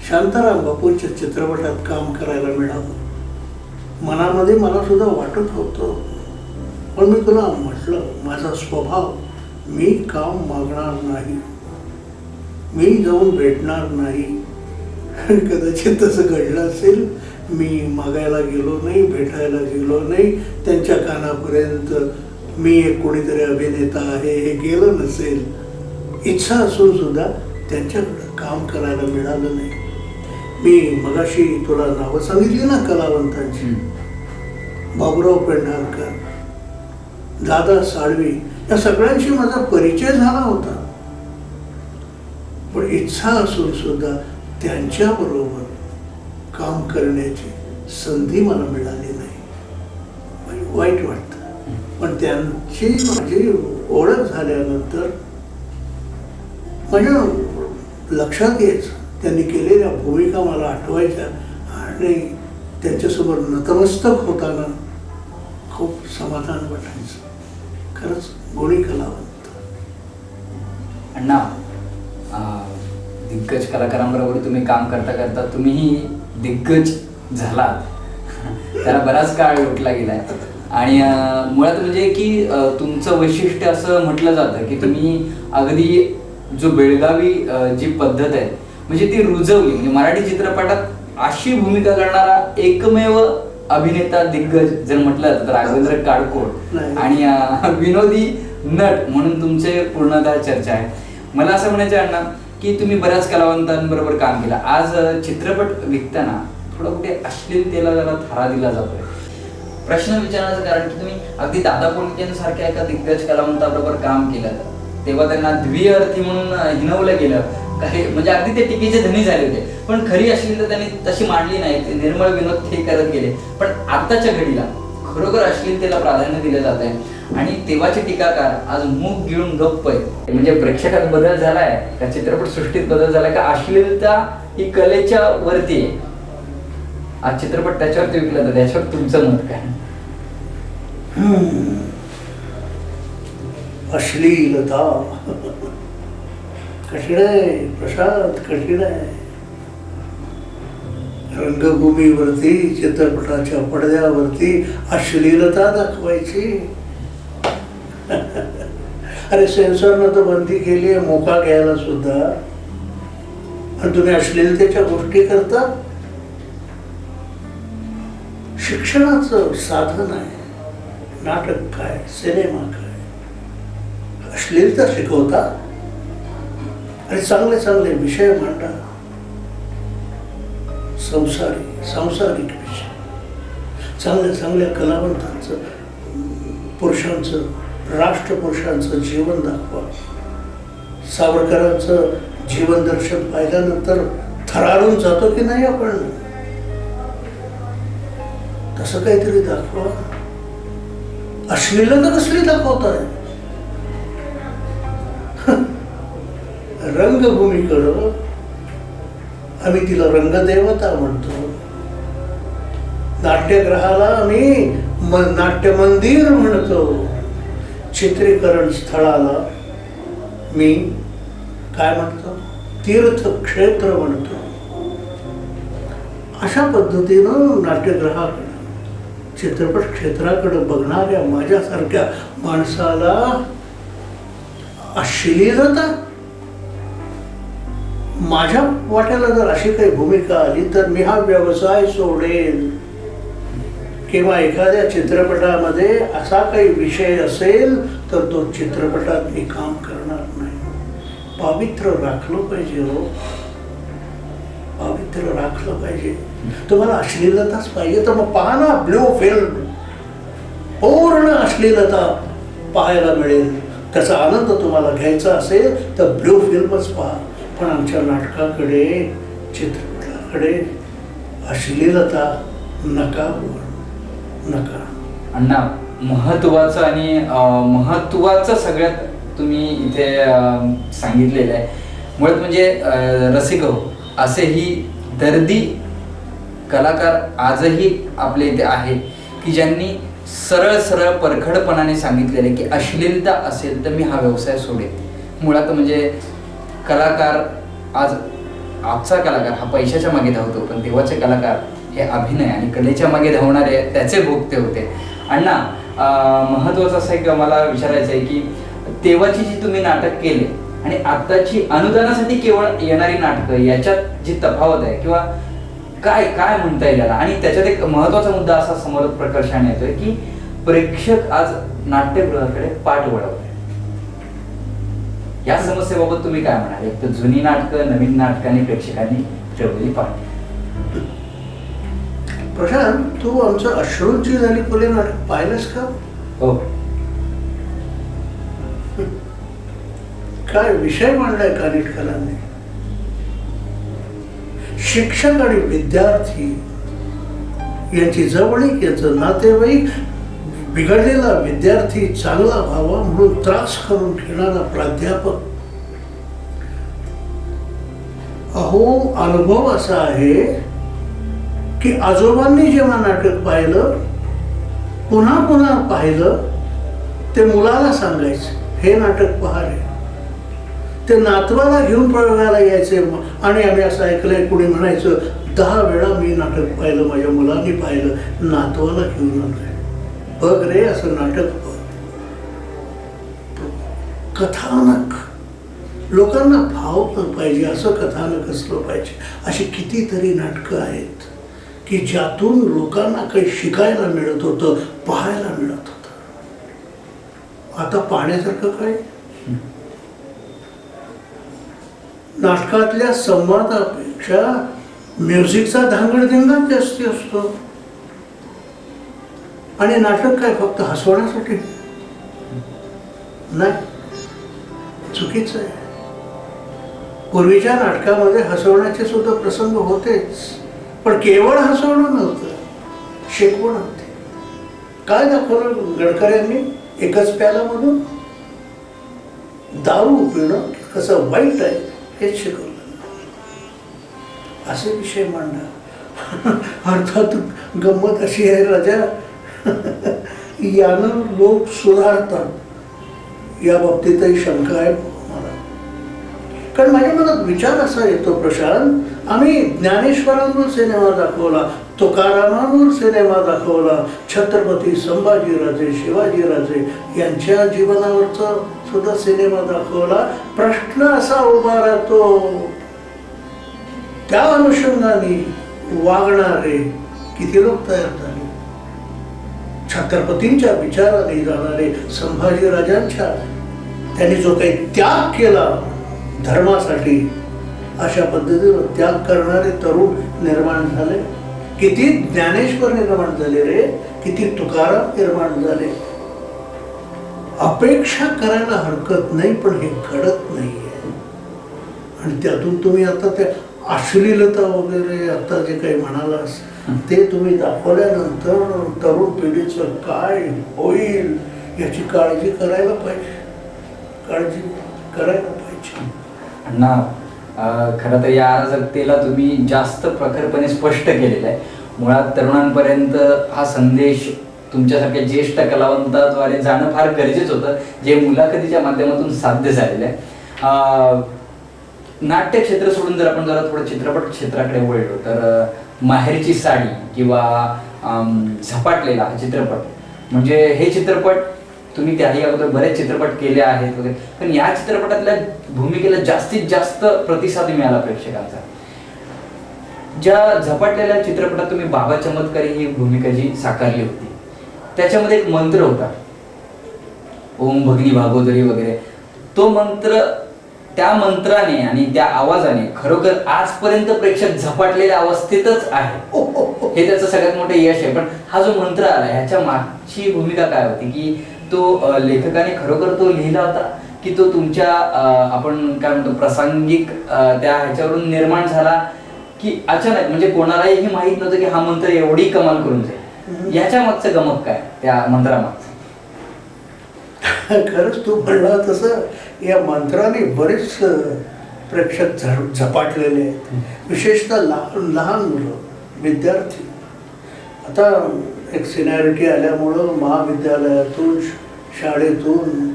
शांताराम बापूंच्या चित्रपटात काम करायला मिळावं. मनामध्ये मला सुद्धा वाटत होतं, पण मी तुला म्हटलं, माझा स्वभाव, मी काम मागणार नाही, मी जाऊन भेटणार नाही. कदाचित तसं घडलं असेल. मी मागायला गेलो नाही, भेटायला गेलो नाही, त्यांच्या कानापर्यंत मी एक कोणीतरी अभिनेता आहे हे गेलं नसेल. इच्छा असून सुद्धा त्यांच्याकडं काम करायला मिळालं नाही. मी मगाशी तुला नावं सांगितली ना कलावंतांची, बाबुराव पेंढारकर, दादा साळवी या सगळ्यांशी माझा परिचय झाला होता, पण इच्छा असून सुद्धा त्यांच्याबरोबर काम करण्याची संधी मला मिळाली नाही. वाईट वाटतं, पण त्यांची माझी ओळख झाल्यानंतर माझ्या लक्षात यायचं, त्यांनी केलेल्या भूमिका मला आठवायच्या आणि त्यांच्यासमोर नतमस्तक होताना खूप समाधान वाटायचं. खरंच गुणी कलावंत. अण्णा, दिग्गज कलाकारांबरोबर तुम्ही काम करता करता तुम्हीही दिग्गज झालात. त्याला बराच काळ लोटला गेलाय आणि मुळात म्हणजे की तुमचं वैशिष्ट्य असं म्हटलं जातं की तुम्ही अगदी जो बेळगावी जी पद्धत आहे म्हणजे ती रुजवली. म्हणजे मराठी चित्रपटात अशी भूमिका करणारा एकमेव अभिनेता दिग्गज जर म्हटलं तर राघवेंद्र काडकोड आणि विनोदी नट म्हणून तुमचे पूर्णतः चर्चा आहे. मला असं म्हणायचं आहे अण्णा की तुम्ही बऱ्याच कलावंतांबरोबर काम केलं. आज चित्रपट विकताना थोडं कुठे अश्लीलतेला जरा थारा दिला जातोय. प्रश्न विचारण्याचं कारण की तुम्ही अगदी दादा कोंडकेंसारख्या एका दिग्गज कलावंताबरोबर काम केलं तेव्हा त्यांना द्विअर्थी म्हणून हिनवलं गेलं. काही म्हणजे अगदी ते टीकेचे धनी झाले होते, पण खरी अश्लीलता त्यांनी तशी मांडली नाही. ते निर्मळ विनोद ते करत गेले. पण आताच्या घडीला खरोखर अश्लीलतेला प्राधान्य दिलं जात आहे आणि तेव्हाचे टीकाकार आज मूग गिळून गप्प आहे. म्हणजे प्रेक्षकात बदल झालाय का, चित्रपट सृष्टीत बदल झालाय का, अश्लीलता ही कलेच्या वरती आहे. आज चित्रपट त्याच्यावरती विकला तर त्याच्यावर तुमचं मत काय? अश्लीलता कठीण आहे प्रसाद, कठीण आहे. रंगभूमीवरती, चित्रपटाच्या पडद्यावरती अश्लीलता दाखवायची. अरे सेन्सॉरनं तर बंदी केली आहे मोका घ्यायला सुद्धा, आणि तुम्ही अश्लीलतेच्या गोष्टी करता. शिक्षणाचं साधन आहे नाटक काय, सिनेमा काय, अश्लीलता शिकवता आणि चांगले चांगले विषय मांडा. सांसारिक विषय, चांगल्या चांगल्या कलावंतांचं, पुरुषांचं, राष्ट्रपुरुषांचं जीवन दाखवा. सावरकरांचं जीवन दर्शन पाहिल्यानंतर थरारून जातो की नाही आपण, तसं काहीतरी दाखवा. अश्लीलता कसली दाखवताय? रंगभूमीकडं आम्ही तिला रंगदेवता म्हणतो, नाट्यगृहाला आम्ही नाट्य मंदिर म्हणतो, चित्रीकरण स्थळाला मी काय म्हणतो, तीर्थक्षेत्र म्हणतो. अशा पद्धतीनं नाट्यगृहाकडे, चित्रपट क्षेत्राकडे बघणाऱ्या माझ्यासारख्या माणसाला अश्लीलता, माझ्या वाट्याला जर अशी काही भूमिका आली तर मी हा व्यवसाय सोडेन. किंवा एखाद्या चित्रपटामध्ये असा काही विषय असेल तर तो चित्रपटात मी काम करणार नाही. पावित्र्य राखलं पाहिजे हो, पावित्र्य राखलं पाहिजे. तुम्हाला अश्लीलताच पाहिजे तर मग पहा ना ब्लू फिल्म, पूर्ण अश्लीलता पाहायला मिळेल. त्याचा आनंद तुम्हाला घ्यायचा असेल तर ब्लू फिल्मच पहा. पण आमच्या नाटकाकडे, चित्रपटाकडे अश्लीलता नका नका. अण्णा, महत्वाचं आणि महत्वाचं सगळ्यात तुम्ही इथे सांगितलेलं आहे. मुळात म्हणजे रसिक हो असेही दर्दी कलाकार आजही आपल्या इथे आहे की ज्यांनी सरळ सरळ परखडपणाने सांगितलेले की अश्लीलता असेल तर मी हा व्यवसाय सोडेन. मुळात म्हणजे कलाकार आजचा कलाकार हा पैशाच्या मागे धावतो, पण तेव्हाचे कलाकार हे अभिनय आणि कलेच्या मागे धावणारे त्याचे भोगते होते. अण्णा, महत्वाचं असं आहे की मला विचारायचं आहे की तेव्हाची जी तुम्ही नाटक केले आणि आत्ताची अनुदानासाठी केवळ येणारी नाटकं याच्यात जी तफावत आहे किंवा काय काय म्हणता येईल याला, आणि त्याच्यात एक महत्वाचा मुद्दा असा समोर प्रकर्षाने येतोय की प्रेक्षक आज नाट्यगृहाकडे पाठ वळवत. या समस्येबाबत तुम्ही काय म्हणाल? एक तर जुनी नाटकं, नवीन नाटकांनी प्रेक्षकांनी ठेवलेली पाठ. प्रशांत, तू आमचं अश्रूंची झाली फुले नाटक पाहिलंस का? हो. काय विषय मांडलाय कानिटकरांनी. शिक्षक आणि विद्यार्थी यांची जवळीक, याचं नातेवाईक, बिघडलेला विद्यार्थी चांगला व्हावा म्हणून त्रास करून घेणारा प्राध्यापक. अहो, अनुभव असा आहे की आजोबांनी जेव्हा नाटक पाहिलं, पुन्हा पुन्हा पाहिलं, ते मुलाला सांगायचं हे नाटक पहा रे. ते नातवाला घेऊन प्रयोगाला यायचे आणि आम्ही असं ऐकलंय, कुणी म्हणायचं 10 वेळा मी नाटक पाहिलं, माझ्या मुलांनी पाहिलं, नातवाला घेऊन आलोय, बघ रे असं नाटक बघ. कथानक लोकांना भावलं पाहिजे, असं कथानक असलं पाहिजे. अशी कितीतरी नाटकं आहेत की ज्यातून लोकांना काही शिकायला मिळत होतं, पाहायला मिळत होतं. आता पाहण्यासारखं काय? नाटकातल्या संवादापेक्षा म्युझिकचा धांगडधिंगाच जास्ती असतो. आणि नाटक काय फक्त हसवण्यासाठी नाही, चुकीचं आहे. पूर्वीच्या नाटकामध्ये हसवण्याचे सुद्धा प्रसंग होतेच, पण केवळ हसवणं नव्हतं, शिकवण होती. काय दाखवलं गडकऱ्यांनी एकच प्यालामधून? दारू पिणं कसं वाईट आहे हेच शिकवलं. असे विषय मांडा. अर्थात गंमत अशी आहे राजा, यानं लोक सुधारतात या बाबतीतही शंका आहे मला. कारण माझ्या मनात विचार असा येतो प्रशांत, आम्ही ज्ञानेश्वरांवर सिनेमा दाखवला, तुकारामांवर सिनेमा दाखवला, छत्रपती संभाजीराजे, शिवाजीराजे यांच्या जीवनावरचा सुद्धा सिनेमा दाखवला. प्रश्न असा उभा राहतो, त्या अनुषंगाने वागणारे किती लोक तयार झाले? छत्रपतींच्या विचाराने जाणारे, संभाजीराजांच्या त्यांनी जो काही त्याग केला धर्मासाठी, अशा पद्धतीनं त्याग करणारे तरुण निर्माण झाले. किती ज्ञानेश्वर निर्माण झाले रे, किती तुकाराम निर्माण झाले. अपेक्षा करायला हरकत नाही, पण हे घडत नाहीये. आणि त्यातून तुम्ही आता त्या अश्लीलता वगैरे आता जे काही म्हणालास ते तुम्ही दाखवल्यानंतर तरुण पिढीचं काय होईल याची काळजी करायला पाहिजे, काळजी करायला पाहिजे. अण्णा, खरं तर या अराजकतेला तुम्ही जास्त प्रखरपणे स्पष्ट केलेलं आहे. मुळात तरुणांपर्यंत हा संदेश तुमच्यासारख्या ज्येष्ठ कलावंताद्वारे जाणं फार गरजेचं होतं, जे मुलाखतीच्या माध्यमातून साध्य झालेलं आहे. नाट्य क्षेत्र सोडून जर आपण जरा थोडं चित्रपट क्षेत्राकडे वळलो तर माहेरची साडी किंवा झपाटलेला हा चित्रपट, म्हणजे हे चित्रपट तुम्ही त्याही अगोदर बरेच चित्रपट केले आहेत वगैरे, पण या चित्रपटातल्या भूमिकेला जास्तीत जास्त प्रतिसाद मिळाला प्रेक्षकांचा. ज्या झपाटलेल्या चित्रपटात तुम्ही बाबा चमत्कारी ही भूमिका जी साकारली होती, त्याच्यामध्ये एक मंत्र होता, ओम भगनी भागोदरी वगैरे. तो मंत्र, त्या मंत्राने आणि त्या आवाजाने खरोखर आजपर्यंत प्रेक्षक झपाटलेल्या अवस्थेतच आहे, हे त्याचं सगळ्यात मोठं यश आहे. पण हा जो मंत्र आला, ह्याच्या मागची भूमिका काय होती? की तो लेखकाने खरोखर तो लिहिला होता, की तो तुमच्या आपण काय म्हणतो प्रासंगिक त्या ह्याच्यावरून निर्माण झाला, की अचानक म्हणजे कोणालाही हे माहित नव्हतं की हा मंत्र एवढी कमाल करून जाईल? याच्या मागचं गमक काय, त्या मंत्रामागचं? खरंच तू म्हणला तसं या मंत्राने बरेच प्रेक्षक झपाटलेले आहेत, विशेषतः लहान मुलं, विद्यार्थी. आता एक सिनियरिटी आल्यामुळं महाविद्यालयातून, शाळेतून,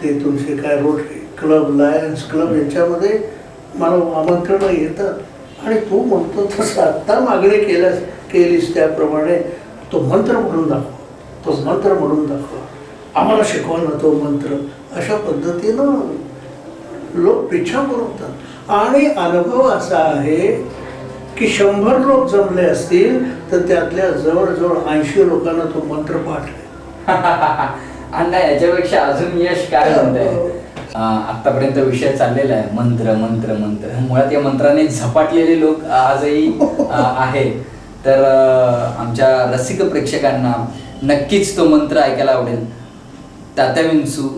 ते तुमचे काय रोटरी क्लब, लायन्स क्लब यांच्यामध्ये मला आमंत्रणं येतात आणि तू म्हणतो तसं आत्ता मागणी केलीस त्याप्रमाणे तो मंत्र म्हणून दाखव, तो मंत्र म्हणून दाखव, आम्हाला शिकवा ना तो मंत्र. अशा पद्धतीनं लोक पिछा करतात. आणि अनुभव असा आहे की 100 लोक जमले असतील तर त्यातल्या जवळजवळ 80 लोकांना तो मंत्र पाठले. अण्णा, याच्यापेक्षा अजून यश काय म्हणताय? आतापर्यंत विषय चाललेला आहे मंत्र मंत्र मंत्र. मुळात या मंत्राने झपाटलेले लोक आजही आहेत. तर आमच्या रसिक प्रेक्षकांना नक्कीच तो मंत्र ऐकायला आवडेल. तात्या विंचू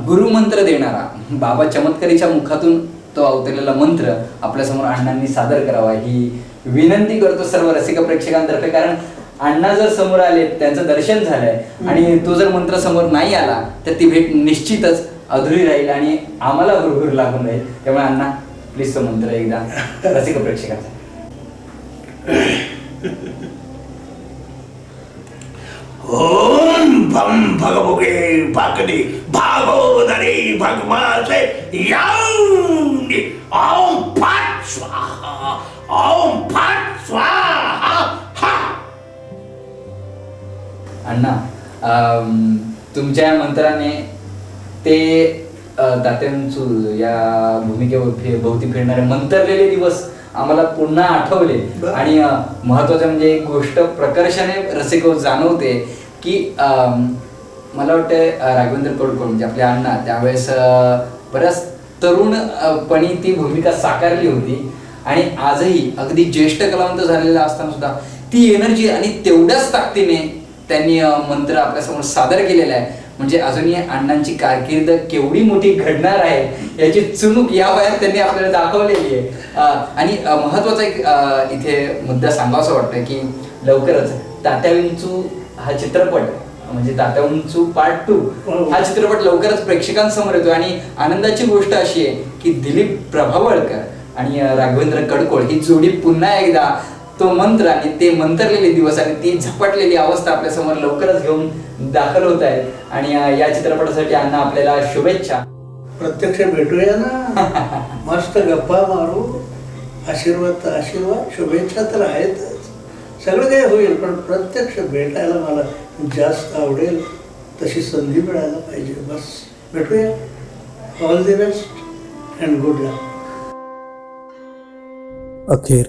गुरुमंत्र देणारा बाबा चमत्कारीच्या मुखातून तो अवतरलेला मंत्र आपल्यासमोर अण्णांनी सादर करावा ही विनंती करतो सर्व रसिक प्रेक्षकांतर्फे. कारण अण्णा जर समोर आले, त्यांचं दर्शन झालंय आणि तो जर मंत्र समोर नाही आला तर ती भेट निश्चितच अधुरी राहील आणि आम्हाला हुरहुर लागून राहील. त्यामुळे अण्णा प्लीज तो मंत्र एकदा रसिक प्रेक्षकांचा. ओम भम भगभुगे भागदी भागोदरी भगवासे याऊंगी ओम फट स्वाहा ओम फट स्वाहा हा. अण्णा, तुमच्या मंत्राने ते तात्यांचू या भूमिकेभोवती फिरणारे मंतरलेले दिवस आम्हाला पुन्हा आठवले. आणि महत्वाचं म्हणजे एक गोष्ट प्रकर्षाने रसिक जाणवते की मला वाटतं राघवेंद्र कडकोळ म्हणजे आपले अण्णा त्यावेळेस बऱ्याच तरुणपणी ती भूमिका साकारली होती आणि आजही अगदी ज्येष्ठ कलावंत झालेला असताना सुद्धा ती एनर्जी आणि तेवढ्याच ताकदीने त्यांनी मंत्र आपल्यासमोर सादर केलेला आहे. म्हणजे अजूनही अण्णांची कारकीर्द केवढी मोठी घडणार आहे याची चुणूक या वयात त्यांनी आपल्याला दाखवलेली आहे. आणि महत्वाचा एक इथे मुद्दा सांगावासा वाटतं की लवकरच तात्या विंचू हा चित्रपट म्हणजे तात्या विंचू पार्ट 2 हा चित्रपट लवकरच प्रेक्षकांसमोर येतो. आणि आनंदाची गोष्ट अशी आहे की दिलीप प्रभावळकर आणि राघवेंद्र कडकोळ ही जोडी पुन्हा एकदा तो मंत्र आणि ते मंतरलेले दिवस आणि ती झपाटलेली अवस्था आपल्यासमोर लवकरच घेऊन दाखल होत आहे. आणि या चित्रपटासाठी अण्णा आपल्याला शुभेच्छा. प्रत्यक्ष भेटूया ना, मस्त गप्पा मारू, आशीर्वाद तर आशीर्वाद, शुभेच्छा तर आहेतच, सगळं काही होईल. पण प्रत्यक्ष भेटायला मला जास्त आवडेल, तशी संधी मिळायला पाहिजे. बस भेटूया. All the best and good luck. अखेर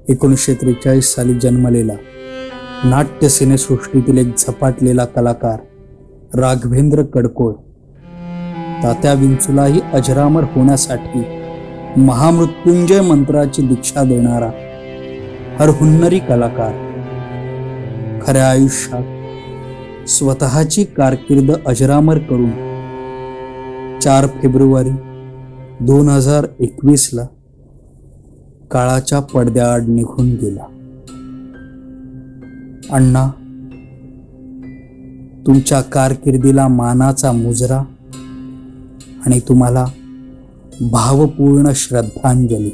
1943 साली जन्मलेला नाट्य सिनेसृष्टीतील एक झपाटलेला कलाकार राघवेंद्र कडकोळ तात्या विंचूलाही अजरामर होण्यासाठी महामृत्युंजय मंत्राची दीक्षा देणारा हरहुन्नरी कलाकार खऱ्या आयुष्यात स्वतःची कारकीर्द अजरामर करून 4 फेब्रुवारी 2021 काळाच्या पडद्याआड निघून गेला. अण्णा, तुमच्या कारकिर्दीला मानाचा मुजरा आणि तुम्हाला भावपूर्ण श्रद्धांजली.